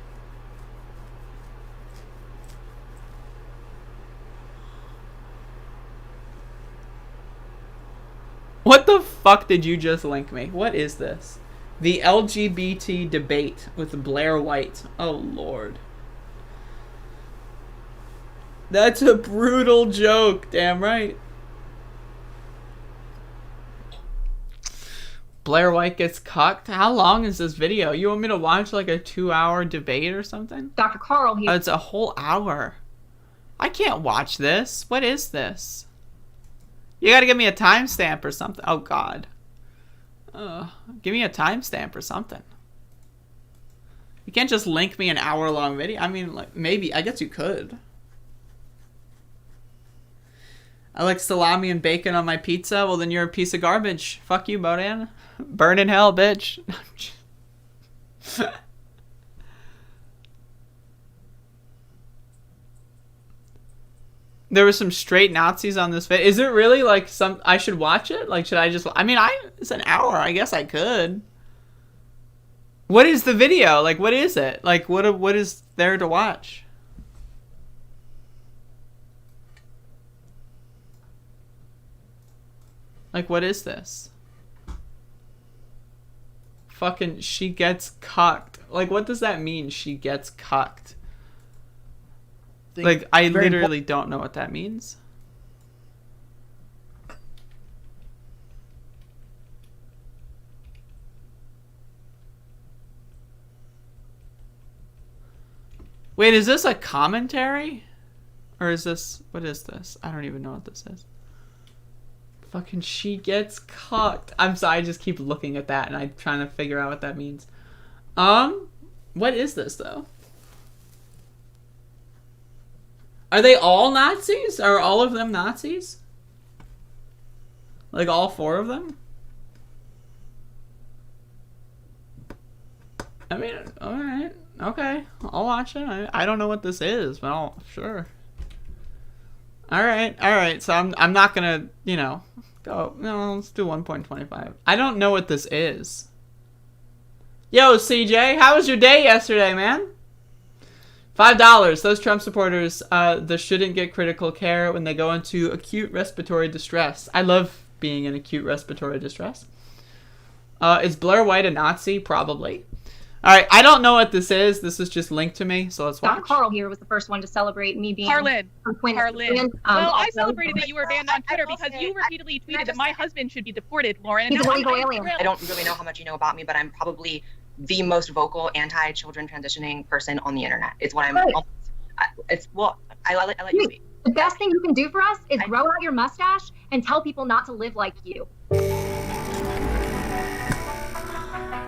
What the fuck did you just link me? What is this? The LGBT debate with Blair White. Oh, Lord. That's a brutal joke. Damn right. Blair White gets cucked? How long is this video? You want me to watch like a 2-hour debate or something? Dr. Carl here. Oh, it's a whole hour. I can't watch this. What is this? You gotta give me a timestamp or something. Oh, God. Give me a timestamp or something. You can't just link me an hour-long video. I mean, like, maybe. I guess you could. I like salami and bacon on my pizza. Well, then you're a piece of garbage. Fuck you, Bodan. Burn in hell, bitch. There were some straight Nazis on this video. Is it really like some... I should watch it? Like, should I just... I mean, it's an hour. I guess I could. What is the video? Like, what is it? Like, what is there to watch? Like, what is this? Fucking, she gets cucked. Like, what does that mean, she gets cucked? Like, I literally don't know what that means. Wait, is this a commentary? Or is this... What is this? I don't even know what this is. Fucking she gets cucked. I'm sorry, I just keep looking at that and I'm trying to figure out what that means. What is this, though? Are they all Nazis? Are all of them Nazis? Like, all 4 of them? I mean, alright. Okay. I'll watch it. I don't know what this is, but I'll... Sure. Alright. So I'm not gonna, you know... Go. No, let's do 1.25. I don't know what this is. Yo, CJ, how was your day yesterday, man? $5. Those Trump supporters that shouldn't get critical care when they go into acute respiratory distress. I love being in acute respiratory distress. Is Blair White a Nazi? Probably. Alright, I don't know what this is. This is just linked to me, so let's watch. Dr. Carl here was the first one to celebrate me being... Carlin. Well, I celebrated that you were banned on Twitter because you repeatedly tweeted that my husband should be deported, Lauren. He's a legal alien. I don't really know how much you know about me, but I'm probably the most vocal anti-children transitioning person on the internet. It's what I'm... I let you speak. The best thing you can do for us is grow out your mustache and tell people not to live like you.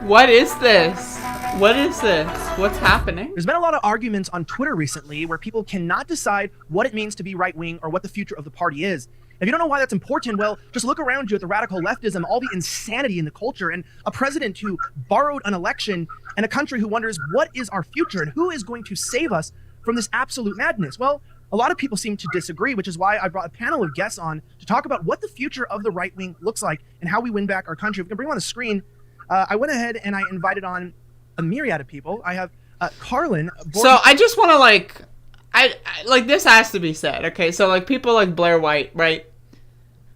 What is this? What is this? What's happening? There's been a lot of arguments on Twitter recently where people cannot decide what it means to be right-wing or what the future of the party is. If you don't know why that's important, well, just look around you at the radical leftism, all the insanity in the culture, and a president who borrowed an election, and a country who wonders what is our future and who is going to save us from this absolute madness. Well, a lot of people seem to disagree, which is why I brought a panel of guests on to talk about what the future of the right wing looks like and how we win back our country. If we can bring them on the screen, I went ahead and I invited on a myriad of people. I have Carlin. So I just want to like this has to be said, okay? So like people like Blair White, right?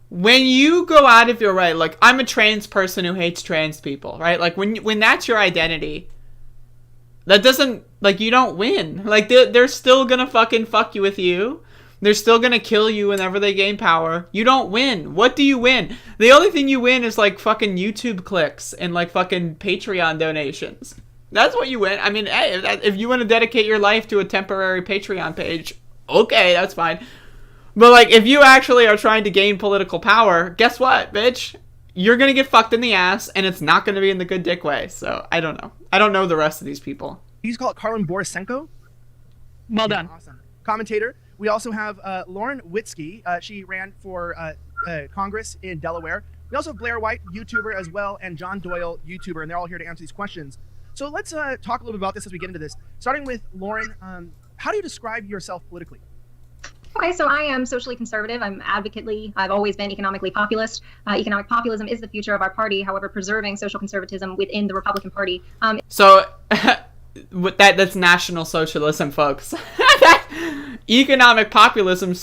When you go out of your right, like I'm a trans person who hates trans people, right? Like when that's your identity, that doesn't, like, you don't win. Like they're still gonna fucking fuck you with you. They're still gonna kill you whenever they gain power. You don't win. What do you win? The only thing you win is like fucking YouTube clicks and like fucking Patreon donations. That's what you win. I mean, hey, if you want to dedicate your life to a temporary Patreon page, okay, that's fine. But like, if you actually are trying to gain political power, guess what, bitch? You're gonna get fucked in the ass, and it's not gonna be in the good dick way. So I don't know. I don't know the rest of these people. You call it Carlin Borisenko? Well done. Awesome. Commentator. We also have Lauren Witzke. She ran for Congress in Delaware. We also have Blair White, YouTuber as well, and John Doyle, YouTuber, and they're all here to answer these questions. So let's talk a little bit about this as we get into this. Starting with Lauren, how do you describe yourself politically? Okay, so I am socially conservative. I've always been economically populist. Economic populism is the future of our party. However, preserving social conservatism within the Republican Party. So that's National Socialism, folks. Economic populism,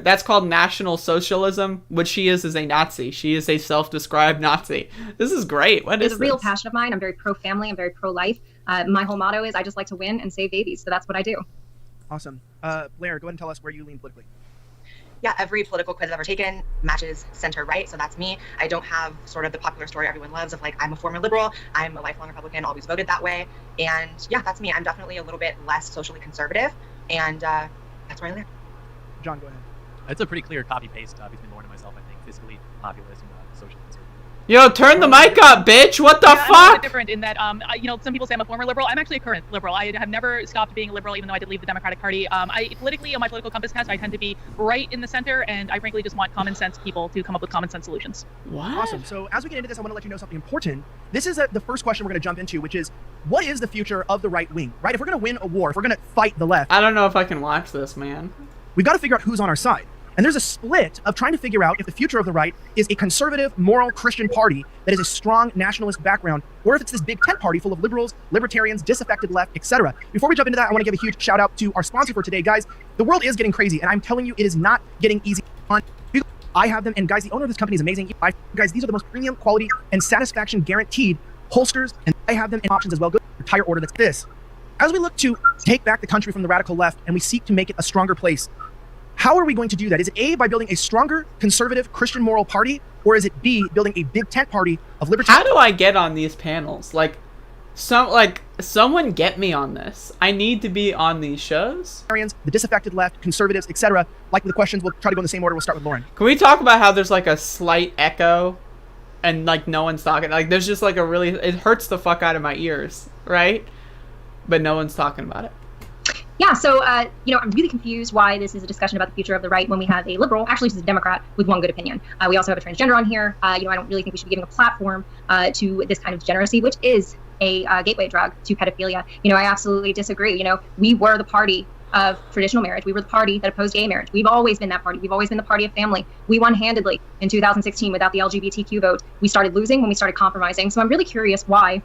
that's called National Socialism. What she is a Nazi. She is a self-described Nazi. This is great. What is this? It's a real passion of mine. I'm very pro-family. I'm very pro-life. My whole motto is I just like to win and save babies. So that's what I do. Awesome. Blair, go ahead and tell us where you lean politically. Yeah, every political quiz I've ever taken matches center-right, so that's me. I don't have sort of the popular story everyone loves of like, I'm a former liberal, I'm a lifelong Republican, always voted that way. And yeah, that's me. I'm definitely a little bit less socially conservative, and that's where I live. John, go ahead. It's a pretty clear copy-paste between Lauren and myself, I think. Fiscally populist and socially conservative. Yo, turn the mic up, bitch! What the fuck? I'm a little bit different in that, some people say I'm a former liberal. I'm actually a current liberal. I have never stopped being a liberal, even though I did leave the Democratic Party. Politically, on my political compass test, I tend to be right in the center, and I frankly just want common sense people to come up with common sense solutions. What? Awesome. So as we get into this, I want to let you know something important. This is the first question we're going to jump into, which is, what is the future of the right wing? Right? If we're going to win a war, if we're going to fight the left, I don't know if I can watch this, man. We've got to figure out who's on our side. And there's a split of trying to figure out if the future of the right is a conservative, moral Christian party that has a strong nationalist background, or if it's this big tent party full of liberals, libertarians, disaffected left, etc. Before we jump into that, I want to give a huge shout out to our sponsor for today, guys. The world is getting crazy, and I'm telling you, it is not getting easy. I have them, and guys, the owner of this company is amazing. Guys, these are the most premium quality and satisfaction guaranteed holsters, and I have them in options as well. Go to your tire order. That's this. As we look to take back the country from the radical left, and we seek to make it a stronger place, how are we going to do that? Is it A, by building a stronger, conservative, Christian moral party, or is it B, building a big tent party of libertarian? How do I get on these panels? Someone get me on this. I need to be on these shows. The disaffected left, conservatives, etc. Like the questions, we'll try to go in the same order. We'll start with Lauren. Can we talk about how there's like a slight echo, and like no one's talking? Like there's just like it hurts the fuck out of my ears, right? But no one's talking about it. Yeah, so, I'm really confused why this is a discussion about the future of the right when we have a liberal, actually this is a Democrat, with one good opinion. We also have a transgender on here. I don't really think we should be giving a platform to this kind of degeneracy, which is a gateway drug to pedophilia. I absolutely disagree. We were the party of traditional marriage. We were the party that opposed gay marriage. We've always been that party. We've always been the party of family. We won handedly in 2016 without the LGBTQ vote. We started losing when we started compromising. So I'm really curious why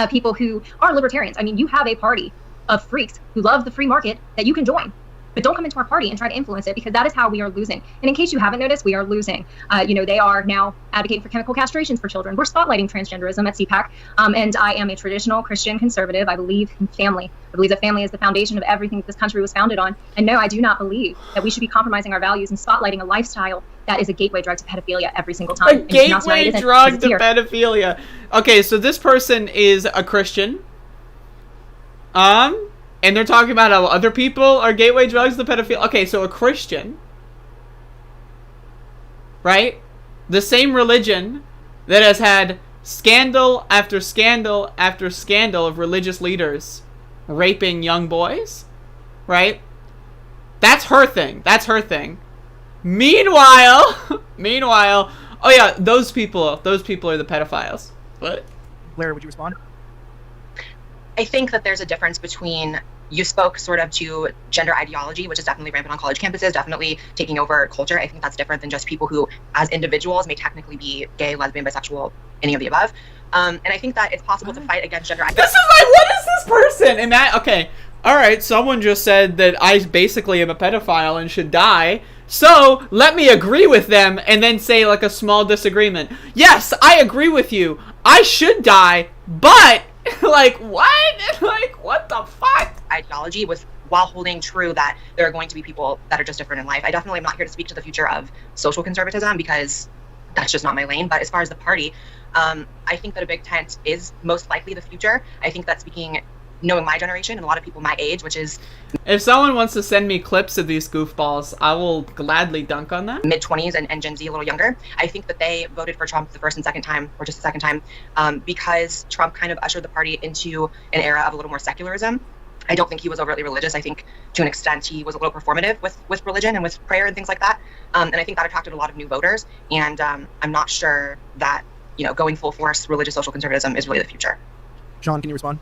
people who are libertarians, you have a party of freaks who love the free market that you can join, but don't come into our party and try to influence it, because that is how we are losing. And in case you haven't noticed, we are losing. They are now advocating for chemical castrations for children. We're spotlighting transgenderism at CPAC. And I am a traditional Christian conservative. I believe in family. I believe that family is the foundation of everything this country was founded on. And no, I do not believe that we should be compromising our values and spotlighting a lifestyle that is a gateway drug to pedophilia every single time. A gateway drug to pedophilia. Okay, so this person is a Christian. And they're talking about how other people are gateway drugs to pedophilia. Okay, so a Christian, right? The same religion that has had scandal after scandal after scandal of religious leaders raping young boys, right? That's her thing. That's her thing. Meanwhile, oh yeah, those people are the pedophiles. What? Blair, would you respond? I think that there's a difference between, you spoke sort of to gender ideology, which is definitely rampant on college campuses, definitely taking over culture. I think that's different than just people who, as individuals, may technically be gay, lesbian, bisexual, any of the above. And I think that it's possible to fight against gender ideology. This is like, what is this person? And that, okay, all right, someone just said that I basically am a pedophile and should die. So let me agree with them and then say like a small disagreement. Yes, I agree with you. I should die, but like what? Like what the fuck? Ideology with, while holding true that there are going to be people that are just different in life. I definitely am not here to speak to the future of social conservatism because that's just not my lane. But as far as the party, I think that a big tent is most likely the future. I think that speaking, knowing my generation and a lot of people my age, which is... If someone wants to send me clips of these goofballs, I will gladly dunk on that. Mid-20s and Gen Z a little younger. I think that they voted for Trump the first and second time, or just the second time, because Trump kind of ushered the party into an era of a little more secularism. I don't think he was overtly religious. I think to an extent he was a little performative with religion and with prayer and things like that. And I think that attracted a lot of new voters. And I'm not sure that, going full force religious social conservatism is really the future. John, can you respond?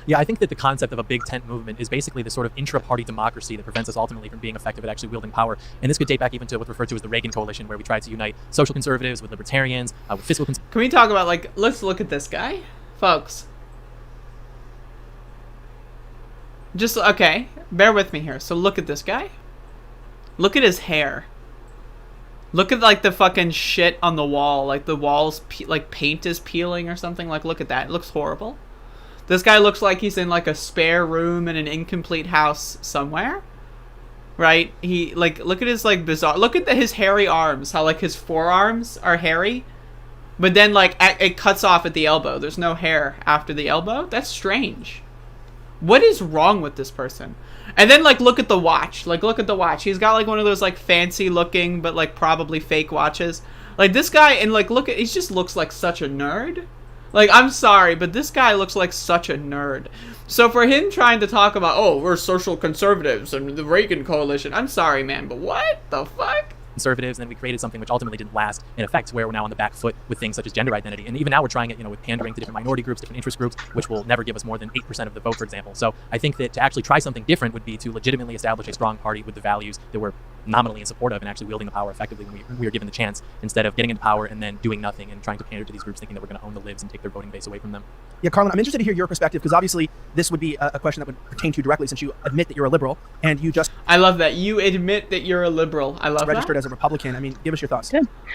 Yeah, I think that the concept of a big tent movement is basically the sort of intra-party democracy that prevents us ultimately from being effective at actually wielding power. And this could date back even to what's referred to as the Reagan Coalition, where we tried to unite social conservatives with libertarians, with fiscal conservatives. Can we talk about, like, let's look at this guy, folks. Just, okay, bear with me here. So look at this guy. Look at his hair. Look at, like, the fucking shit on the wall. Like, the walls, like, paint is peeling or something. Like, look at that. It looks horrible. This guy looks like he's in, like, a spare room in an incomplete house somewhere. Right? He, like, look at his, like, bizarre... Look at his hairy arms. How, like, his forearms are hairy. But then, like, it cuts off at the elbow. There's no hair after the elbow. That's strange. What is wrong with this person? And then, like, look at the watch. Like, look at the watch. He's got, like, one of those, like, fancy looking, but, like, probably fake watches. Like, this guy, and, like, look at, he just looks like such a nerd. Like, I'm sorry, but this guy looks like such a nerd. So for him trying to talk about, oh, we're social conservatives and the Reagan Coalition, I'm sorry, man, but what the fuck? Conservatives, and then we created something which ultimately didn't last in effect, where we're now on the back foot with things such as gender identity. And even now we're trying it, with pandering to different minority groups, different interest groups, which will never give us more than 8% of the vote, for example. So I think that to actually try something different would be to legitimately establish a strong party with the values that we're nominally in support of and actually wielding the power effectively when we are given the chance, instead of getting into power and then doing nothing and trying to pander to these groups thinking that we're going to own the libs and take their voting base away from them. Yeah, Carlin, I'm interested to hear your perspective, because obviously this would be a question that would pertain to you directly, since you admit that you're a liberal and you just... I love that. You admit that you're a liberal. I love registered that. as a Republican. I mean, give us your thoughts.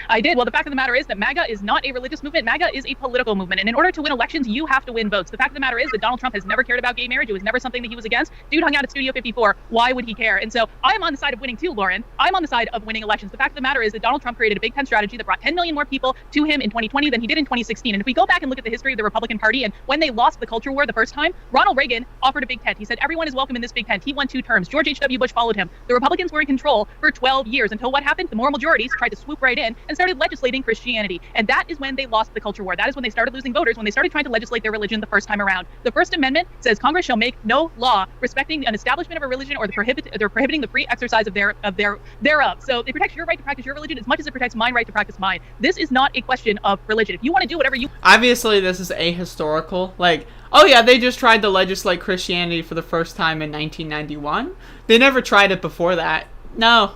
I did. Well, the fact of the matter is that MAGA is not a religious movement. MAGA is a political movement. And in order to win elections, you have to win votes. The fact of the matter is that Donald Trump has never cared about gay marriage. It was never something that he was against. Dude hung out at Studio 54. Why would he care? And so I'm on the side of winning too, Lauren. I'm on the side of winning elections. The fact of the matter is that Donald Trump created a big tent strategy that brought 10 million more people to him in 2020 than he did in 2016. And if we go back and look at the history of the Republican Party and when they lost the culture war the first time, Ronald Reagan offered a big tent. He said, everyone is welcome in this big tent. He won 2 terms. George H.W. Bush followed him. The Republicans were in control for 12 years until what happened? The moral majorities tried to swoop right in and started legislating Christianity. And that is when they lost the culture war. That is when they started losing voters, when they started trying to legislate their religion the first time around. The First Amendment says Congress shall make no law respecting an establishment of a religion or prohibiting the free exercise of thereof. So it protects your right to practice your religion as much as it protects my right to practice mine. This is not a question of religion. If you want to do whatever you... Obviously, this is ahistorical. Like, oh yeah, they just tried to legislate Christianity for the first time in 1991. They never tried it before that. No.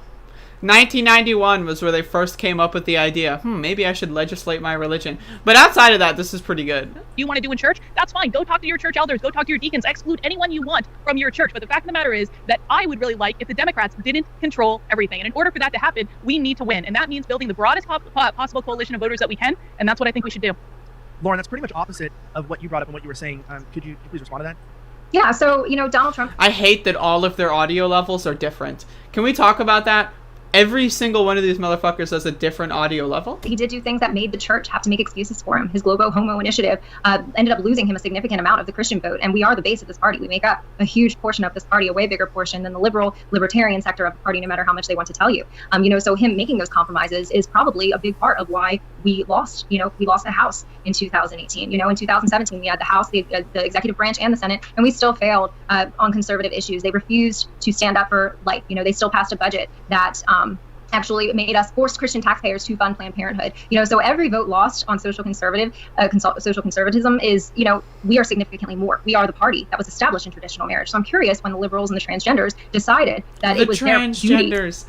1991 was where they first came up with the idea, maybe I should legislate my religion. But outside of that, this is pretty good. You want to do in church? That's fine. Go talk to your church elders. Go talk to your deacons. Exclude anyone you want from your church. But the fact of the matter is that I would really like if the Democrats didn't control everything. And in order for that to happen, we need to win. And that means building the broadest possible coalition of voters that we can. And that's what I think we should do. Lauren, that's pretty much opposite of what you brought up and what you were saying. Could you please respond to that? Yeah, so, Donald Trump... I hate that all of their audio levels are different. Can we talk about that? Every single one of these motherfuckers has a different audio level. He did do things that made the church have to make excuses for him. His Globo Homo initiative ended up losing him a significant amount of the Christian vote, and we are the base of this party. We make up a huge portion of this party, a way bigger portion than the libertarian sector of the party, no matter how much they want to tell you. So him making those compromises is probably a big part of why we lost. We lost the House in 2018. In 2017 we had the House, the executive branch, and the Senate, and we still failed on conservative issues. They refused to stand up for life. They still passed a budget that actually made us forced Christian taxpayers to fund Planned Parenthood. So every vote lost on social conservatism is, we are significantly more. We are the party that was established in traditional marriage. So I'm curious when the liberals and the transgenders decided that it was their duty. The transgenders.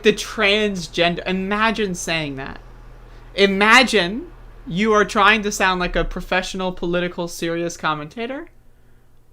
The transgender. Imagine saying that. Imagine you are trying to sound like a professional, political, serious commentator,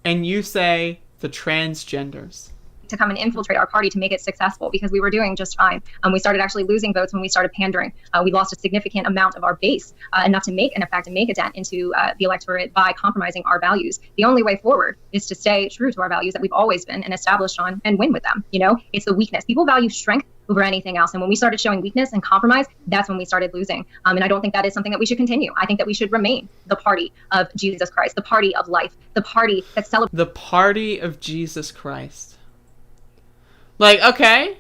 and you say the transgenders. To come and infiltrate our party to make it successful, because we were doing just fine. We started actually losing votes when we started pandering. We lost a significant amount of our base, enough to make a dent into the electorate by compromising our values. The only way forward is to stay true to our values that we've always been and established on, and win with them. It's the weakness. People value strength over anything else. And when we started showing weakness and compromise, that's when we started losing. And I don't think that is something that we should continue. I think that we should remain the party of Jesus Christ, the party of life, the party that celebrates. The party of Jesus Christ. Like, okay.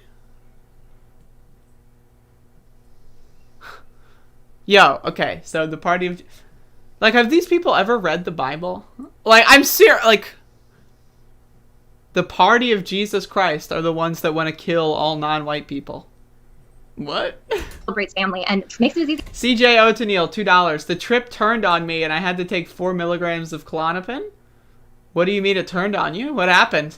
Okay, so the party of... Like, have these people ever read the Bible? Like, I'm serious, like... The party of Jesus Christ are the ones that want to kill all non-white people. What? Celebrates family and makes it as easy CJ O'Tonnell, $2. The trip turned on me and I had to take 4 milligrams of Klonopin. What do you mean it turned on you? What happened?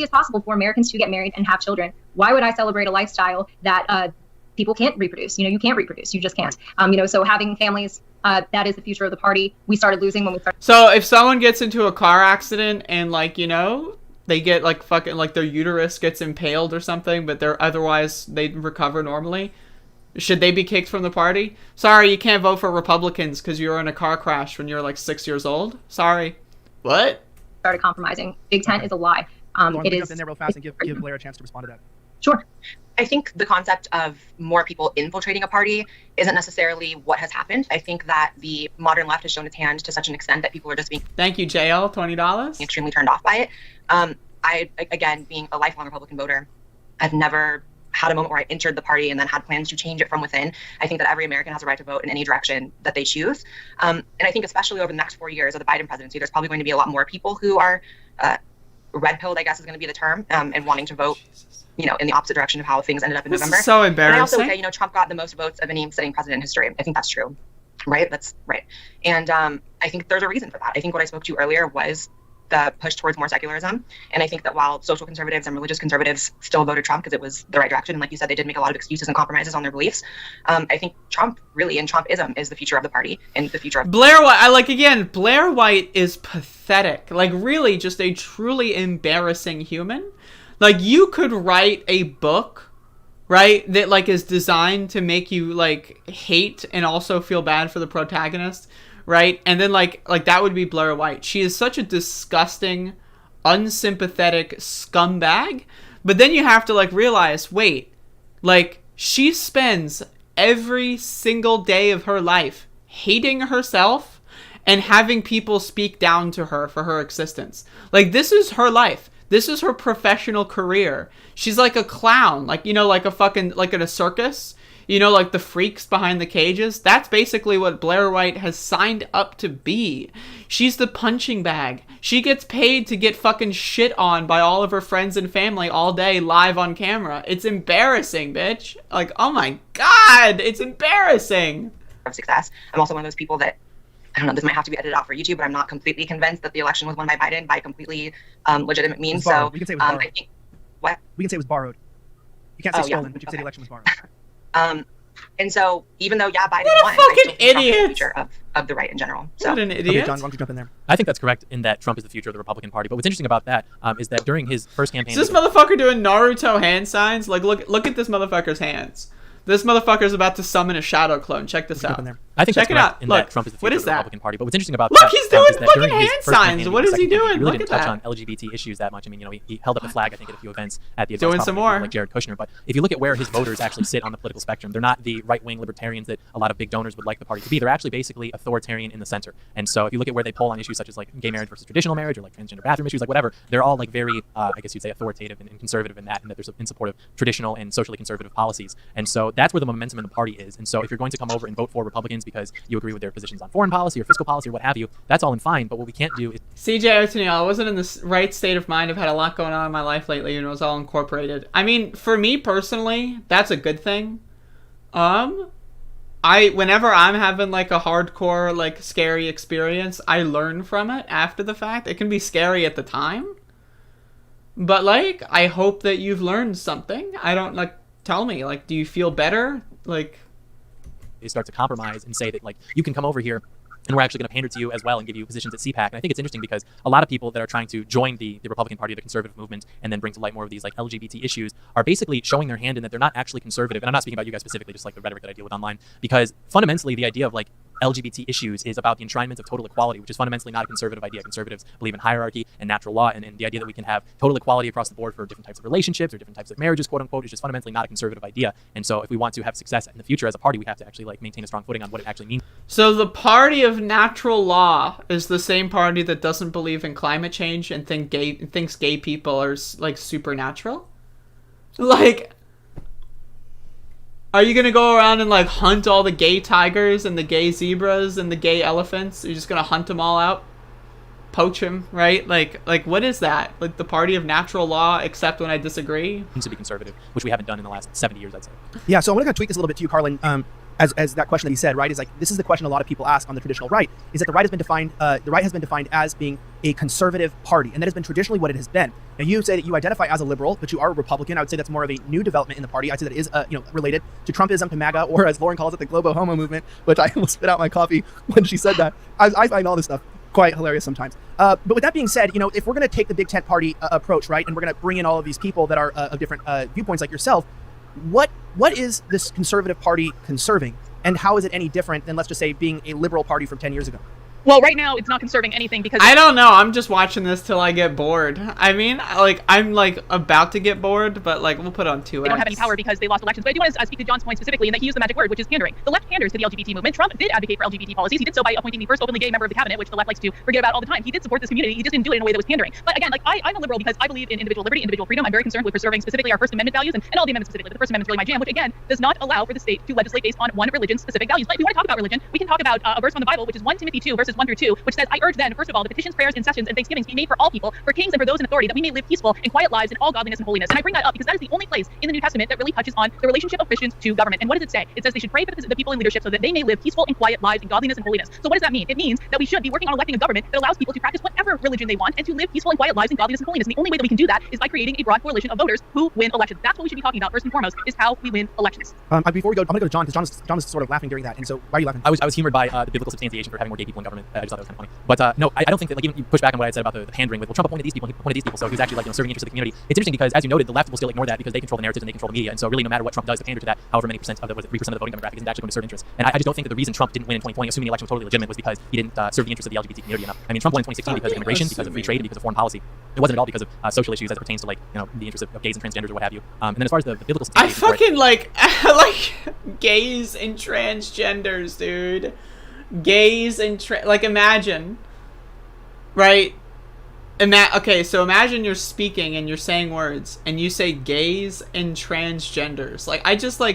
as possible for Americans to get married and have children. Why would I celebrate a lifestyle that people can't reproduce? You can't reproduce. You just can't. So having families, that is the future of the party. We started losing when we started. So if someone gets into a car accident and they get their uterus gets impaled or something, but they recover normally, should they be kicked from the party? Sorry, you can't vote for Republicans because you were in a car crash when you were 6 years old. Sorry. What? Started compromising. Big Tent is a lie. It is. In there real fast and give Blair a chance to respond to that. Sure. I think the concept of more people infiltrating a party isn't necessarily what has happened. I think that the modern left has shown its hand to such an extent that people are just being... Thank you, JL. $20. ...extremely turned off by it. I, again, being a lifelong Republican voter, I've never had a moment where I entered the party and then had plans to change it from within. I think that every American has a right to vote in any direction that they choose. And I think especially over the next 4 years of the Biden presidency, there's probably going to be a lot more people who are red-pilled, I guess is going to be the term, and wanting to vote in the opposite direction of how things ended up in November. Is so embarrassing. And I also say, Trump got the most votes of any sitting president in history. I think that's true, right? That's right. And I think there's a reason for that. I think what I spoke to earlier was the push towards more secularism. And I think that while social conservatives and religious conservatives still voted Trump because it was the right direction, and like you said, they did make a lot of excuses and compromises on their beliefs, I think Trump really, and Trumpism is the future of the party and the future of... Blair White, Blair White is pathetic. Really just a truly embarrassing human. You could write a book, right, that is designed to make you hate and also feel bad for the protagonist, right? And then that would be Blair White. She is such a disgusting, unsympathetic scumbag. But then you have to realize, wait, she spends every single day of her life hating herself and having people speak down to her for her existence. This is her life. This is her professional career. She's like a clown, in a circus, the freaks behind the cages. That's basically what Blair White has signed up to be. She's the punching bag. She gets paid to get fucking shit on by all of her friends and family all day live on camera. It's embarrassing, bitch. Oh my God, it's embarrassing. ...of success. I'm also one of those people that, I don't know, this might have to be edited out for YouTube, but I'm not completely convinced that the election was won by Biden by completely legitimate means. So we can say it was borrowed. I think, what? We can say it was borrowed. You can't say stolen, but you can say the election was borrowed. And so even though, Biden what won, a fucking I still think Trump is idiot. the future of the right in general. So. What an idiot. Okay, John, why don't you jump in there? I think that's correct in that Trump is the future of the Republican Party. But what's interesting about that is that during his first campaign... Is this motherfucker doing Naruto hand signs? Look at this motherfucker's hands. This motherfucker's about to summon a shadow clone. Check this out. I think Check that's it correct out. in Look, that Trump is the what future is of the that? Republican Party. But what's interesting about Look, that he's doing is that during fucking his hand first signs. campaign, What is his he second campaign, doing? He really Look didn't at touch that. on LGBT issues that much. I mean, he held up the flag, I think, at a few events at the Doing events some probably more. like Jared Kushner. But if you look at where his voters actually sit on the political spectrum, they're not the right-wing libertarians that a lot of big donors would like the party to be. They're actually basically authoritarian in the center. And so if you look at where they poll on issues such as gay marriage versus traditional marriage or transgender bathroom issues, whatever, they're all very, I guess you'd say, authoritative and conservative in that, and that they're in support of traditional and socially conservative policies. And so that's where the momentum in the party is. And so if you're going to come over and vote for Republicans because you agree with their positions on foreign policy or fiscal policy or what have you, that's all in fine. But what we can't do is... CJ O'Tonnell, I wasn't in the right state of mind. I've had a lot going on in my life lately, and it was all incorporated. I mean, for me personally, that's a good thing. Whenever I'm having a hardcore, scary experience, I learn from it after the fact. It can be scary at the time, but I hope that you've learned something. I don't tell me, do you feel better? They start to compromise and say that you can come over here and we're actually going to pander to you as well and give you positions at CPAC. And I think it's interesting because a lot of people that are trying to join the Republican Party, the conservative movement, and then bring to light more of these LGBT issues are basically showing their hand in that they're not actually conservative. And I'm not speaking about you guys specifically, just the rhetoric that I deal with online, because fundamentally the idea of LGBT issues is about the enshrinement of total equality, which is fundamentally not a conservative idea. Conservatives believe in hierarchy and natural law, and the idea that we can have total equality across the board for different types of relationships or different types of marriages, quote unquote, is just fundamentally not a conservative idea. And so if we want to have success in the future as a party, we have to actually maintain a strong footing on what it actually means. So the party of natural law is the same party that doesn't believe in climate change and thinks gay people are supernatural? Are you gonna go around and hunt all the gay tigers and the gay zebras and the gay elephants? You're just gonna hunt them all out? poach him, right? Like what is that? Like the party of natural law, except when I disagree? Needs to be conservative, which we haven't done in the last 70 years, I'd say. Yeah, so I want to kind of tweak this a little bit to you, Carlin. As that question that he said, right, is like, this is the question a lot of people ask on the traditional right, is that the right has been defined as being a conservative party, and that has been traditionally what it has been. Now, you say that you identify as a liberal, but you are a Republican. I would say that's more of a new development in the party. I'd say that is, related to Trumpism, to MAGA, or as Lauren calls it, the Globo Homo movement, which I almost spit out my coffee when she said that. I find all this stuff quite hilarious sometimes. But with that being said, if we're going to take the big tent party approach, right, and we're going to bring in all of these people that are of different viewpoints like yourself, what is this conservative party conserving? And how is it any different than, let's just say, being a liberal party from 10 years ago? Well, right now it's not conserving anything because I don't know. I'm just watching this till I get bored. I mean, I'm about to get bored, but we'll put on 2X. They don't have any power because they lost elections. But I do want to speak to John's point specifically, and that he used the magic word, which is pandering. The left panders to the LGBT movement. Trump did advocate for LGBT policies. He did so by appointing the first openly gay member of the cabinet, which the left likes to forget about all the time. He did support this community. He just didn't do it in a way that was pandering. But again, I'm a liberal because I believe in individual liberty, individual freedom. I'm very concerned with preserving specifically our First Amendment values and all the amendments specifically. The First Amendment is really my jam, which again does not allow for the state to legislate based on one religion's specific values. But if we want to talk about religion, we can talk about a verse from the Bible, which is 1 Timothy 2, verses 1 through 2, which says, I urge then, first of all, the petitions, prayers, intercessions, and thanksgivings be made for all people, for kings and for those in authority, that we may live peaceful and quiet lives in all godliness and holiness. And I bring that up because that is the only place in the New Testament that really touches on the relationship of Christians to government. And what does it say? It says they should pray for the people in leadership so that they may live peaceful and quiet lives in godliness and holiness. So what does that mean? It means that we should be working on electing a government that allows people to practice whatever religion they want and to live peaceful and quiet lives in godliness and holiness. And the only way that we can do that is by creating a broad coalition of voters who win elections. That's what we should be talking about first and foremost, is how we win elections. Before we go, I'm going to go to John, because John was sort of laughing during that. And so why are you laughing? I was humored by the biblical substantiation for having more gay people in government. I just thought that was kind of funny. But no, I don't think that, even you push back on what I said about the pandering with, well, Trump appointed these people, so he's actually serving the interests of the community. It's interesting because, as you noted, the left will still ignore that because they control the narrative and they control the media. And so really, no matter what Trump does to pander to that, however many percent of the 3% of the voting demographic isn't actually going to serve interests. And I just don't think that the reason Trump didn't win in 2020, assuming the election was totally legitimate, was because he didn't serve the interests of the LGBT community enough. I mean, Trump won in 2016 because of immigration, because of free trade, and because of foreign policy. It wasn't at all because of social issues as it pertains to the interests of gays and transgenders or what have you. And then as far as the biblical substantiation, I fucking like gays and transgenders, dude. Gays and imagine, right? Okay, so imagine you're speaking and you're saying words and you say gays and transgenders.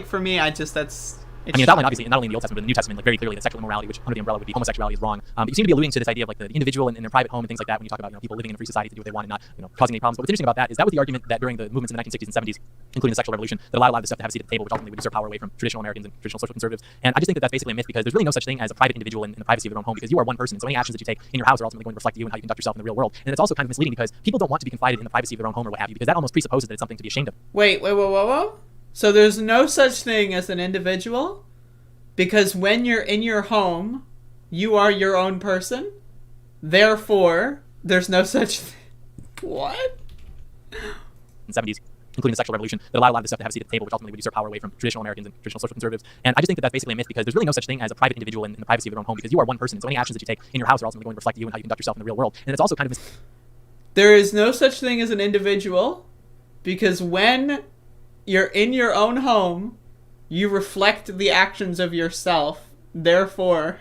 For me, that's. I mean, it's outlined obviously not only in the Old Testament but in the New Testament very clearly that sexual immorality, which under the umbrella would be homosexuality, is wrong. But you seem to be alluding to this idea of the individual in their private home and things like that when you talk about people living in a free society to do what they want and not causing any problems. But what's interesting about that is that was the argument that during the movements in the 1960s and 70s, including the sexual revolution, that allowed a lot of this stuff to have a seat at the table, which ultimately would usurp power away from traditional Americans and traditional social conservatives. And I just think that that's basically a myth because there's really no such thing as a private individual in the privacy of their own home because you are one person. So any actions that you take in your house are ultimately going to reflect you and how you conduct yourself in the real world. And it's also kind of misleading because people don't want to be confided in the privacy of their own home or what have you because that almost presupposes that it's something to be ashamed of. Wait. So there's no such thing as an individual? Because when you're in your home, you are your own person. Therefore, there's no such thing. What? In the 70s, including the sexual revolution, that allowed a lot of this stuff to have a seat at the table, which ultimately would usurp power away from traditional Americans and traditional social conservatives. And I just think that that's basically a myth because there's really no such thing as a private individual in the privacy of their own home because you are one person. So any actions that you take in your house are ultimately going to reflect you and how you conduct yourself in the real world. And it's also kind of there is no such thing as an individual because when you're in your own home, you reflect the actions of yourself. Therefore,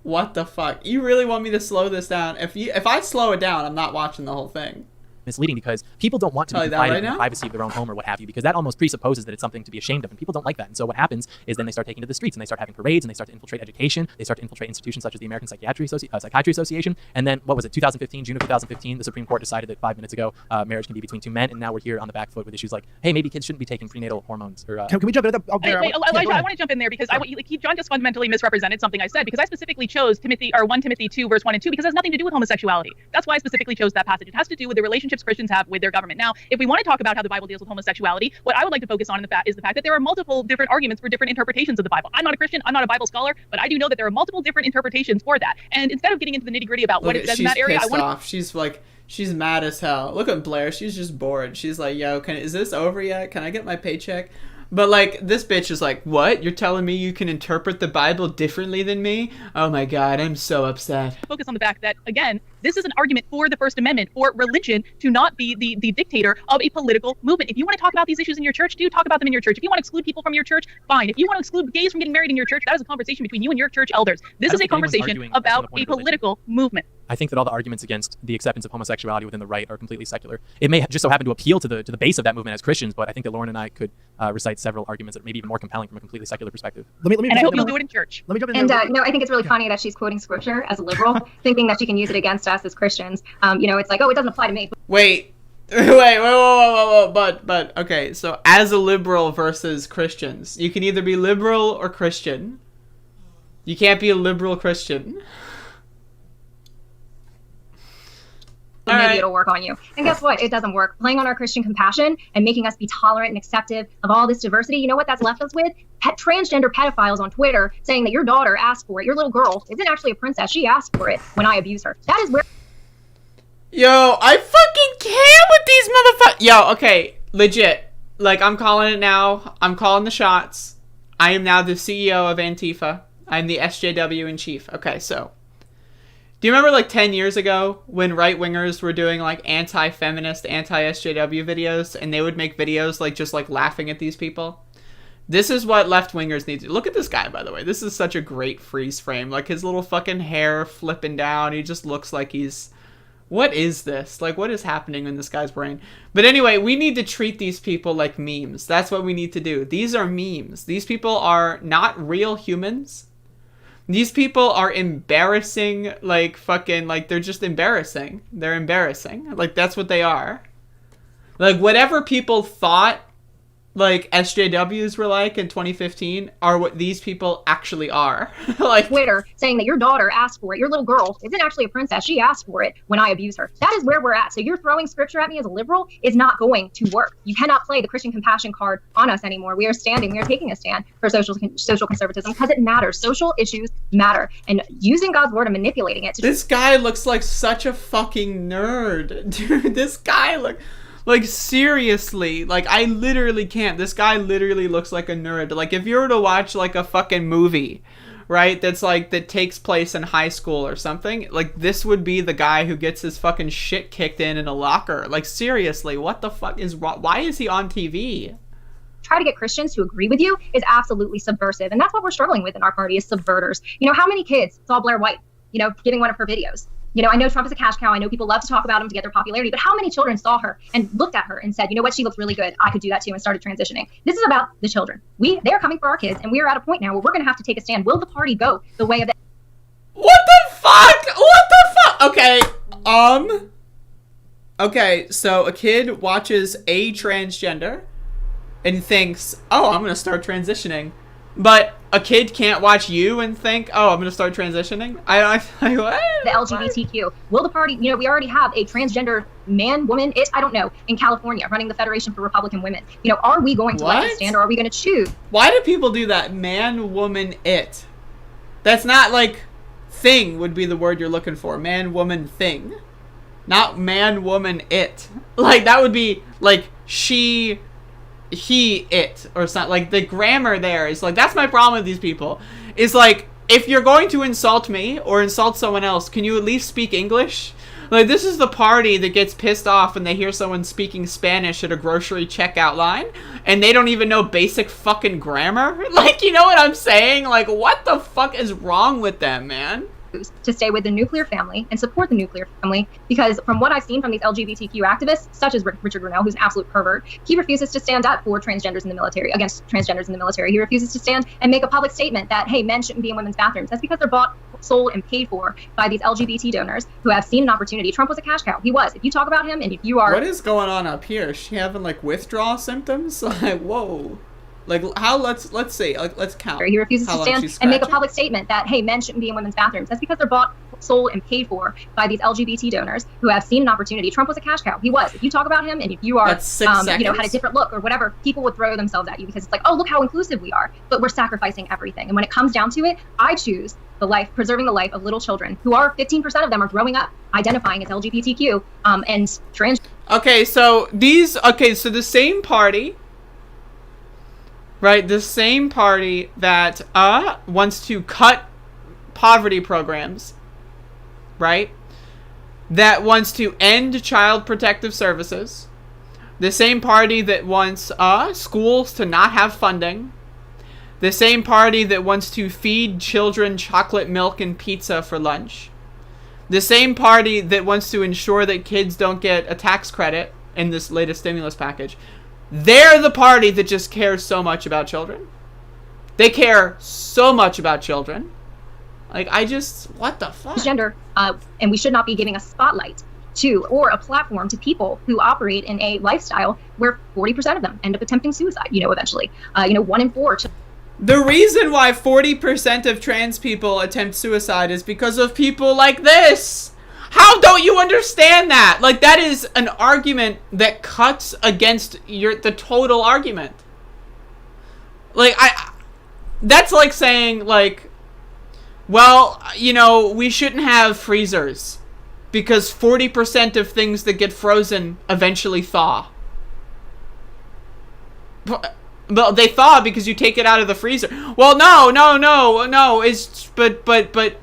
what the fuck? You really want me to slow this down? If I slow it down, I'm not watching the whole thing. Misleading because people don't want to be confided in the privacy of their own home or what have you because that almost presupposes that it's something to be ashamed of and people don't like that. And so what happens is then they start taking to the streets and they start having parades and they start to infiltrate education. They start to infiltrate institutions such as the American Psychiatry Association. And then what was it, June of 2015, the Supreme Court decided that 5 minutes ago marriage can be between two men, and now we're here on the back foot with issues like, hey, maybe kids shouldn't be taking prenatal hormones. Or can we jump in? Elijah, I want to jump in there because John just fundamentally misrepresented something I said because I specifically chose 1 Timothy 2 verse 1 and 2 because it has nothing to do with homosexuality. That's why I specifically chose that passage. It has to do with the relationships Christians have with their government. Now, if we want to talk about how the Bible deals with homosexuality, what I would like to focus on is the fact that there are multiple different arguments for different interpretations of the Bible. I'm not a Christian, I'm not a Bible scholar, but I do know that there are multiple different interpretations for that. And instead of getting into the nitty-gritty about what it says in that area, She's mad as hell. Look at Blair. She's just bored. She's like, yo, is this over yet? Can I get my paycheck? But this bitch is like, what? You're telling me you can interpret the Bible differently than me? Oh my God, I'm so upset. Focus on the fact that, again, this is an argument for the First Amendment, for religion to not be the dictator of a political movement. If you want to talk about these issues in your church, talk about them in your church. If you want to exclude people from your church, fine. If you want to exclude gays from getting married in your church, that is a conversation between you and your church elders. This is a conversation about a political movement. I think that all the arguments against the acceptance of homosexuality within the right are completely secular. It may just so happen to appeal to the base of that movement as Christians, but I think that Lauren and I could recite several arguments that are maybe even more compelling from a completely secular perspective. And I hope you'll do it in church. Let me jump in. And I think it's really funny that she's quoting scripture as a liberal, thinking that she can use it against us as Christians. It's like, oh, it doesn't apply to me. Wait, whoa, but okay, so as a liberal versus Christians, you can either be liberal or Christian. You can't be a liberal Christian. Maybe it'll work on you. And guess what? It doesn't work. Playing on our Christian compassion and making us be tolerant and acceptive of all this diversity, you know what that's left us with? Transgender pedophiles on Twitter saying that your daughter asked for it. Your little girl isn't actually a princess. She asked for it when I abused her. That is where... Yo, I fucking can't with these motherfuckers. Yo, okay, legit. Like, I'm calling it now. I'm calling the shots. I am now the CEO of Antifa. I'm the SJW in chief. Okay, so... Do you remember like 10 years ago when right-wingers were doing like anti-feminist, anti-SJW videos and they would make videos like just like laughing at these people? This is what left-wingers need to do. Look at this guy, by the way. This is such a great freeze frame. Like his little fucking hair flipping down. He just looks like he's... What is this? Like, what is happening in this guy's brain? But anyway, we need to treat these people like memes. That's what we need to do. These are memes. These people are not real humans. These people are embarrassing, like, fucking, like, they're just embarrassing. They're embarrassing. Like, that's what they are. Like, whatever people thought, like, SJWs were like in 2015 are what these people actually are. Like, Twitter saying that your daughter asked for it. Your little girl isn't actually a princess. She asked for it when I abused her. That is where we're at. So you're throwing scripture at me as a liberal is not going to work. You cannot play the Christian compassion card on us anymore. We are taking a stand for social conservatism because it matters. Social issues matter. And using God's word and manipulating it. This guy looks like such a fucking nerd. Dude, this guy like, seriously, like, I literally can't. This guy literally looks like a nerd. Like, if you were to watch, like, a fucking movie, right, that's, like, that takes place in high school or something, like, this would be the guy who gets his fucking shit kicked in a locker. Like, seriously, what the fuck is wrong? Why is he on TV? Try to get Christians to agree with you is absolutely subversive. And that's what we're struggling with in our party is subverters. You know, how many kids saw Blair White, giving one of her videos? You know, I know Trump is a cash cow. I know people love to talk about him to get their popularity, but how many children saw her and looked at her and said, you know what, she looks really good. I could do that too, and started transitioning. This is about the children. They're coming for our kids, and we are at a point now where we're going to have to take a stand. Will the party go the way of the... What the fuck? What the fuck? Okay, okay, so a kid watches a transgender and thinks, oh, I'm going to start transitioning. But a kid can't watch you and think, oh, I'm going to start transitioning? What? The LGBTQ. Will the party, we already have a transgender man, woman, I don't know, in California running the Federation for Republican Women. Are we going to let this stand or are we going to choose? Why do people do that? Man, woman, it. That's not like thing would be the word you're looking for. Man, woman, thing. Not man, woman, it. Like, that would be like she... he, it, or something. Like, the grammar there is like, that's my problem with these people, is like, if you're going to insult me or insult someone else, can you at least speak English? Like, this is the party that gets pissed off when they hear someone speaking Spanish at a grocery checkout line and they don't even know basic fucking grammar. Like, you know what I'm saying? Like, what the fuck is wrong with them, man? To stay with the nuclear family and support the nuclear family, because from what I've seen from these LGBTQ activists, such as Richard Grinnell, who's an absolute pervert, he refuses to stand up for transgenders in the military, against transgenders in the military. He refuses to stand and make a public statement that, hey, men shouldn't be in women's bathrooms. That's because they're bought, sold, and paid for by these LGBT donors who have seen an opportunity. Trump was a cash cow. He was. If you talk about him and if you are... What is going on up here? Is she having, like, withdrawal symptoms? Like, whoa. Like, how, let's see, like, let's count. He refuses to stand and make a public statement that, hey, men shouldn't be in women's bathrooms. That's because they're bought, sold, and paid for by these LGBT donors who have seen an opportunity. Trump was a cash cow. He was. If you talk about him and if you are, had a different look or whatever, people would throw themselves at you because it's like, oh, look how inclusive we are. But we're sacrificing everything. And when it comes down to it, I choose preserving the life of little children who are 15% of them are growing up identifying as LGBTQ and trans. Okay, so the same party, right? The same party that wants to cut poverty programs, right? That wants to end child protective services. The same party that wants schools to not have funding. The same party that wants to feed children chocolate milk and pizza for lunch. the same party that wants to ensure that kids don't get a tax credit in this latest stimulus package, they're the party that just cares so much about children. They care so much about children. Like, what the fuck? Gender, and we should not be giving a spotlight to or a platform to people who operate in a lifestyle where 40% of them end up attempting suicide, eventually. 1 in 4. The reason why 40% of trans people attempt suicide is because of people like this. How don't you understand that? Like, that is an argument that cuts against the total argument. Like, that's like saying, like, well, we shouldn't have freezers because 40% of things that get frozen eventually thaw. Well, they thaw because you take it out of the freezer. Well, no. But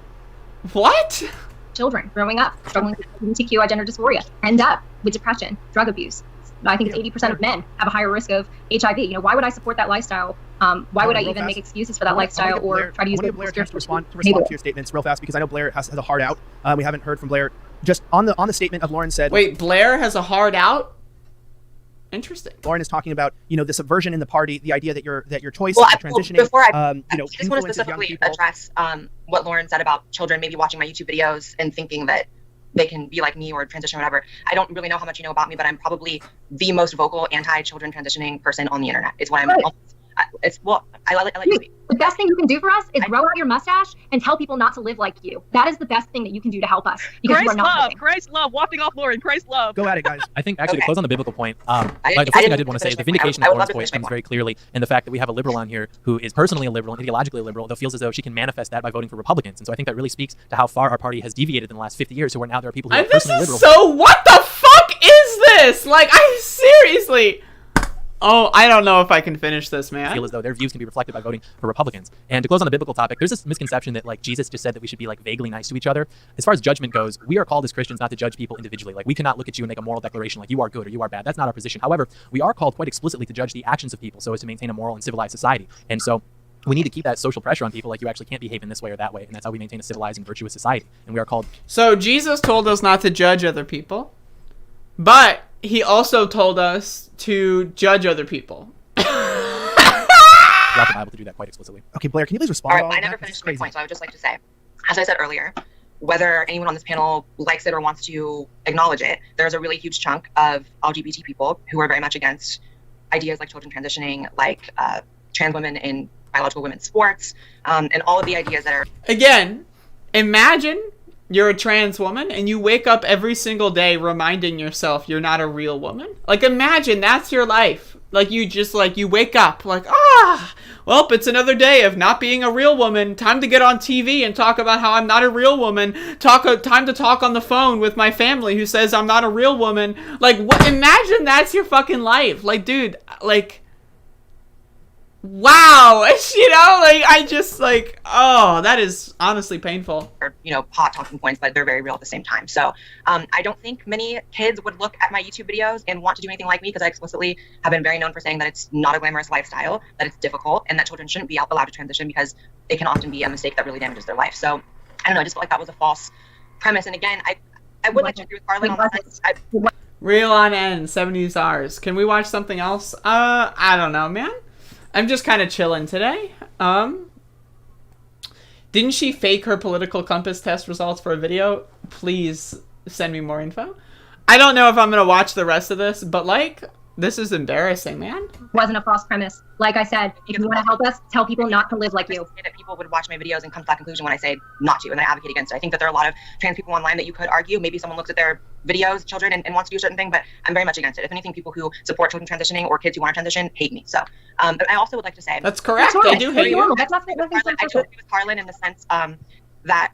what? Children growing up struggling with LGBTQ gender dysphoria end up with depression, drug abuse. I think it's 80% of men have a higher risk of HIV. Why would I support that lifestyle? Why would I even make excuses for that lifestyle or try to use it? Blair to respond to your statements real fast, because I know Blair has a hard out. We haven't heard from Blair. Just on the statement of Lauren said. Wait, Blair has a hard out? Interesting. Lauren is talking about, the subversion in the party, the idea that your choice transitioning. Before I just want to specifically address what Lauren said about children maybe watching my YouTube videos and thinking that they can be like me or transition or whatever. I don't really know how much you know about me, but I'm probably the most vocal anti-children transitioning person on the internet. Is what I'm. I let you speak. The best thing you can do for us is grow out your mustache and tell people not to live like you. That is the best thing that you can do to help us. Because you are not Christ love, wafting off Lauren, Christ love. Go at it, guys. I think actually to close on the biblical point, the first thing I did want to say is the vindication of Lauren's voice comes very clearly in the fact that we have a liberal on here who is personally a liberal and ideologically a liberal, though feels as though she can manifest that by voting for Republicans. And so I think that really speaks to how far our party has deviated in the last 50 years. So now there are people who are personally liberal. So what the fuck is this? Like, I seriously... Oh, I don't know if I can finish this, man. I feel as though their views can be reflected by voting for Republicans. And to close on the biblical topic, there's this misconception that like Jesus just said that we should be like vaguely nice to each other. As far as judgment goes, we are called as Christians not to judge people individually. Like we cannot look at you and make a moral declaration like you are good or you are bad. That's not our position. However, we are called quite explicitly to judge the actions of people so as to maintain a moral and civilized society. And so we need to keep that social pressure on people like you actually can't behave in this way or that way. And that's how we maintain a civilized and virtuous society. And we are called... So Jesus told us not to judge other people, but he also told us to judge other people. Throughout the Bible to do that quite explicitly. Okay, Blair, can you please respond? All right, I never finished my point, so I would just like to say, as I said earlier, whether anyone on this panel likes it or wants to acknowledge it, there's a really huge chunk of LGBT people who are very much against ideas like children transitioning, like trans women in biological women's sports, and all of the ideas that are... Again, imagine you're a trans woman and you wake up every single day reminding yourself you're not a real woman. Like, imagine that's your life. Like, you just, like, you wake up like, well, it's another day of not being a real woman. Time to get on TV and talk about how I'm not a real woman. Time to talk on the phone with my family who says I'm not a real woman. Like, imagine that's your fucking life. Like, dude, like... Wow, like, I just, like, oh, that is honestly painful. Hot talking points, but they're very real at the same time. So I don't think many kids would look at my YouTube videos and want to do anything like me, because I explicitly have been very known for saying that it's not a glamorous lifestyle, that it's difficult, and that children shouldn't be allowed to transition because it can often be a mistake that really damages their life. So I don't know, I just felt like that was a false premise. And again, I would like to agree with Carlin on this. Real on end, 70s R's. Can we watch something else? I don't know, man. I'm just kind of chilling today. Didn't she fake her political compass test results for a video? Please send me more info. I don't know if I'm going to watch the rest of this, but, like, this is embarrassing, man. Wasn't a false premise. Like I said, if you want to help us, tell people not to live like you. That people would watch my videos and come to that conclusion when I say not to, and I advocate against it. I think that there are a lot of trans people online that you could argue. Maybe someone looks at their videos, children, and wants to do a certain thing, but I'm very much against it. If anything, people who support children transitioning or kids who want to transition hate me. So but I also would like to say... That's correct. I do hate you. I totally agree with Carlin in the sense that,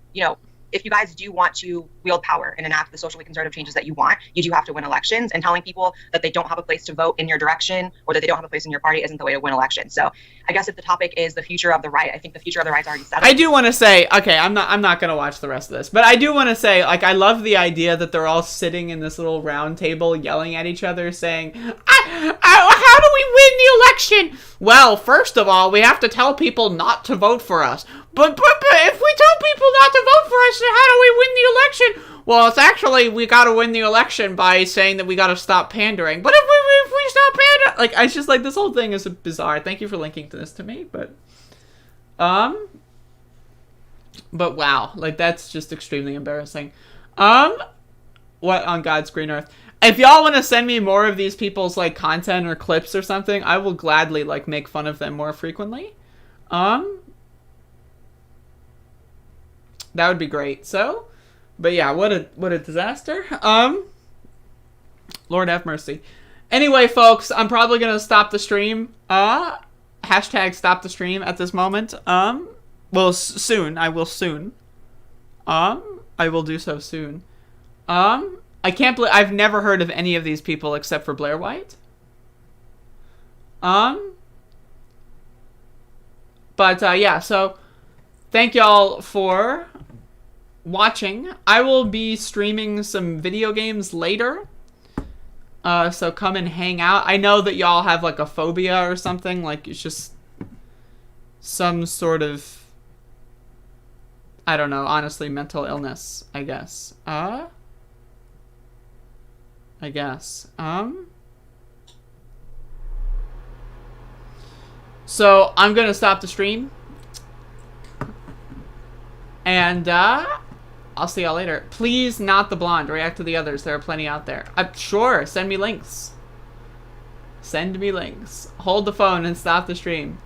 if you guys do want to wield power and enact the socially conservative changes that you want, you do have to win elections, and telling people that they don't have a place to vote in your direction or that they don't have a place in your party isn't the way to win elections. So I guess if the topic is the future of the right, I think the future of the right's already settled. I do want to say, okay, I'm not going to watch the rest of this, but I do want to say, like, I love the idea that they're all sitting in this little round table yelling at each other saying, how do we win the election? Well, first of all, we have to tell people not to vote for us. But if we tell people not to vote for us, and how do we win the election? Well, it's actually, we got to win the election by saying that we got to stop pandering. But if we stop pandering, like, it's just like, this whole thing is bizarre. Thank you for linking to this to me, but wow, like, that's just extremely embarrassing. What on God's green earth? If y'all want to send me more of these people's, like, content or clips or something, I will gladly, like, make fun of them more frequently. That would be great. So, but yeah, what a disaster. Lord have mercy. Anyway, folks, I'm probably gonna stop the stream. Hashtag stop the stream at this moment. Well, soon. I will soon. I will do so soon. I can't believe I've never heard of any of these people except for Blair White. But yeah, so thank y'all for watching. I will be streaming some video games later. So come and hang out. I know that y'all have like a phobia or something, like it's just some sort of, I don't know, honestly, mental illness, I guess. So I'm gonna stop the stream, and I'll see y'all later. Please, not the blonde. React to the others. There are plenty out there. Sure, send me links. Send me links. Hold the phone and stop the stream.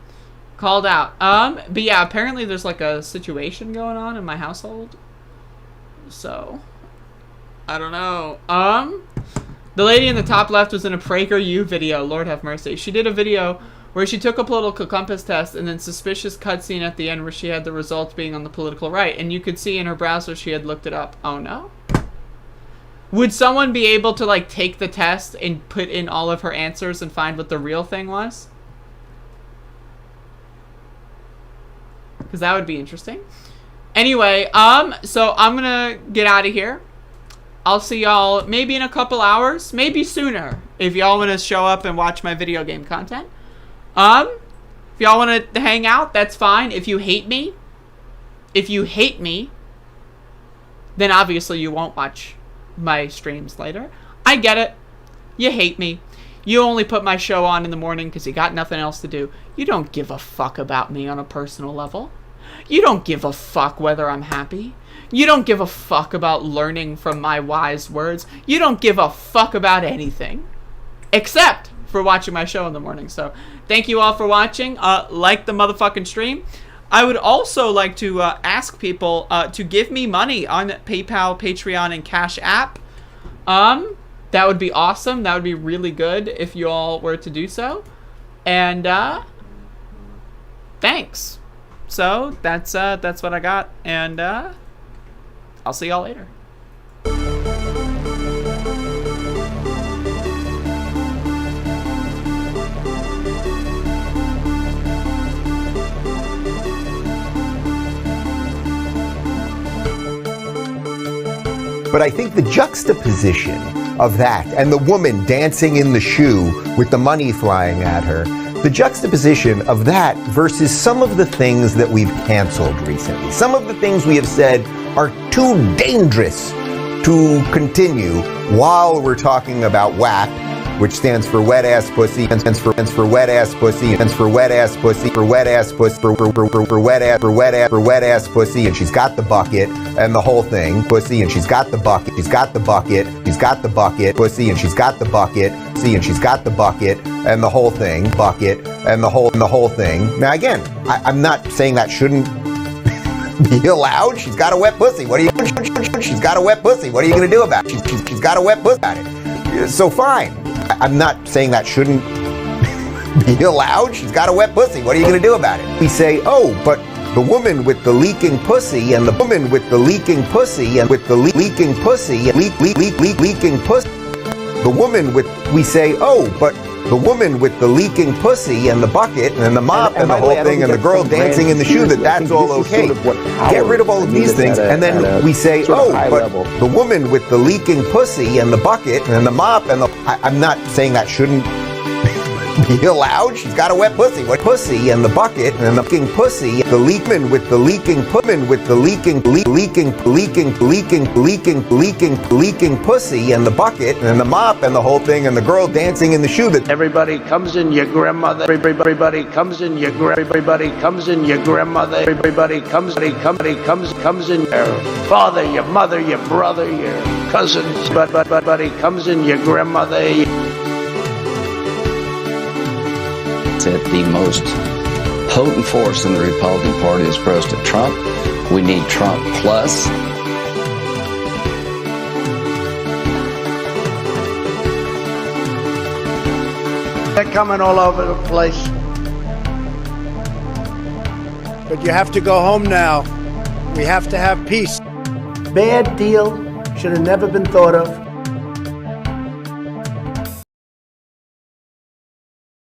Called out. But yeah, apparently there's like a situation going on in my household. So, I don't know. The lady in the top left was in a PragerU video. Lord have mercy. She did a video where she took a political compass test and then suspicious cutscene at the end where she had the results being on the political right. And you could see in her browser she had looked it up. Oh no? Would someone be able to like take the test and put in all of her answers and find what the real thing was? Because that would be interesting. Anyway, so I'm gonna get out of here. I'll see y'all maybe in a couple hours, maybe sooner, if y'all want to show up and watch my video game content. If y'all want to hang out, that's fine. If you hate me, then obviously you won't watch my streams later. I get it. You hate me. You only put my show on in the morning because you got nothing else to do. You don't give a fuck about me on a personal level. You don't give a fuck whether I'm happy. You don't give a fuck about learning from my wise words. You don't give a fuck about anything. Except for watching my show in the morning. So, thank you all for watching. Like the motherfucking stream. I would also like to ask people to give me money on PayPal, Patreon, and Cash App. That would be awesome. That would be really good if you all were to do so. And thanks. So that's what I got, and I'll see y'all later. But I think the juxtaposition of that and the woman dancing in the shoe with the money flying at her, the juxtaposition of that versus some of the things that we've canceled recently, some of the things we have said are too dangerous to continue while we're talking about WAP, which stands for wet ass pussy, and stands for wet ass pussy, and for wet ass pussy, for wet ass pussy, for wet ass pussy, and she's got the bucket and the whole thing, pussy, and she's got the bucket, she's got the bucket, pussy, and she's got the bucket, see, and she's got the bucket and the whole thing, bucket and the whole thing. Now again, I'm not saying that shouldn't be allowed. She's got a wet pussy. What are you? She's got a wet pussy. What are you going to do about it? She's got a wet pussy about it. So fine. I'm not saying that shouldn't be allowed. She's got a wet pussy. What are you going to do about it? We say, oh, but the woman with the leaking pussy and the woman with the leaking pussy and with the leaking pussy and leaking pussy. The woman with, we say, oh, but the woman with the leaking pussy and the bucket and the mop and the whole thing and the girl dancing in the shoe, that's all okay. Get rid of all of these things, and then we say, oh, but the woman with the leaking pussy and the bucket and the mop and the... I'm not saying that shouldn't be allowed? She's got a wet pussy. What pussy and the bucket and the fucking pussy, the leakman with the leaking pussy and the bucket and the mop and the whole thing and the girl dancing in the shoe that everybody comes in your grandmother, everybody comes in your everybody comes in your grandmother, everybody comes in your father, your mother, your brother, your cousins, but he comes in your grandmother. That the most potent force in the Republican Party is President Trump. We need Trump plus. They're coming all over the place. But you have to go home now. We have to have peace. Bad deal, should have never been thought of.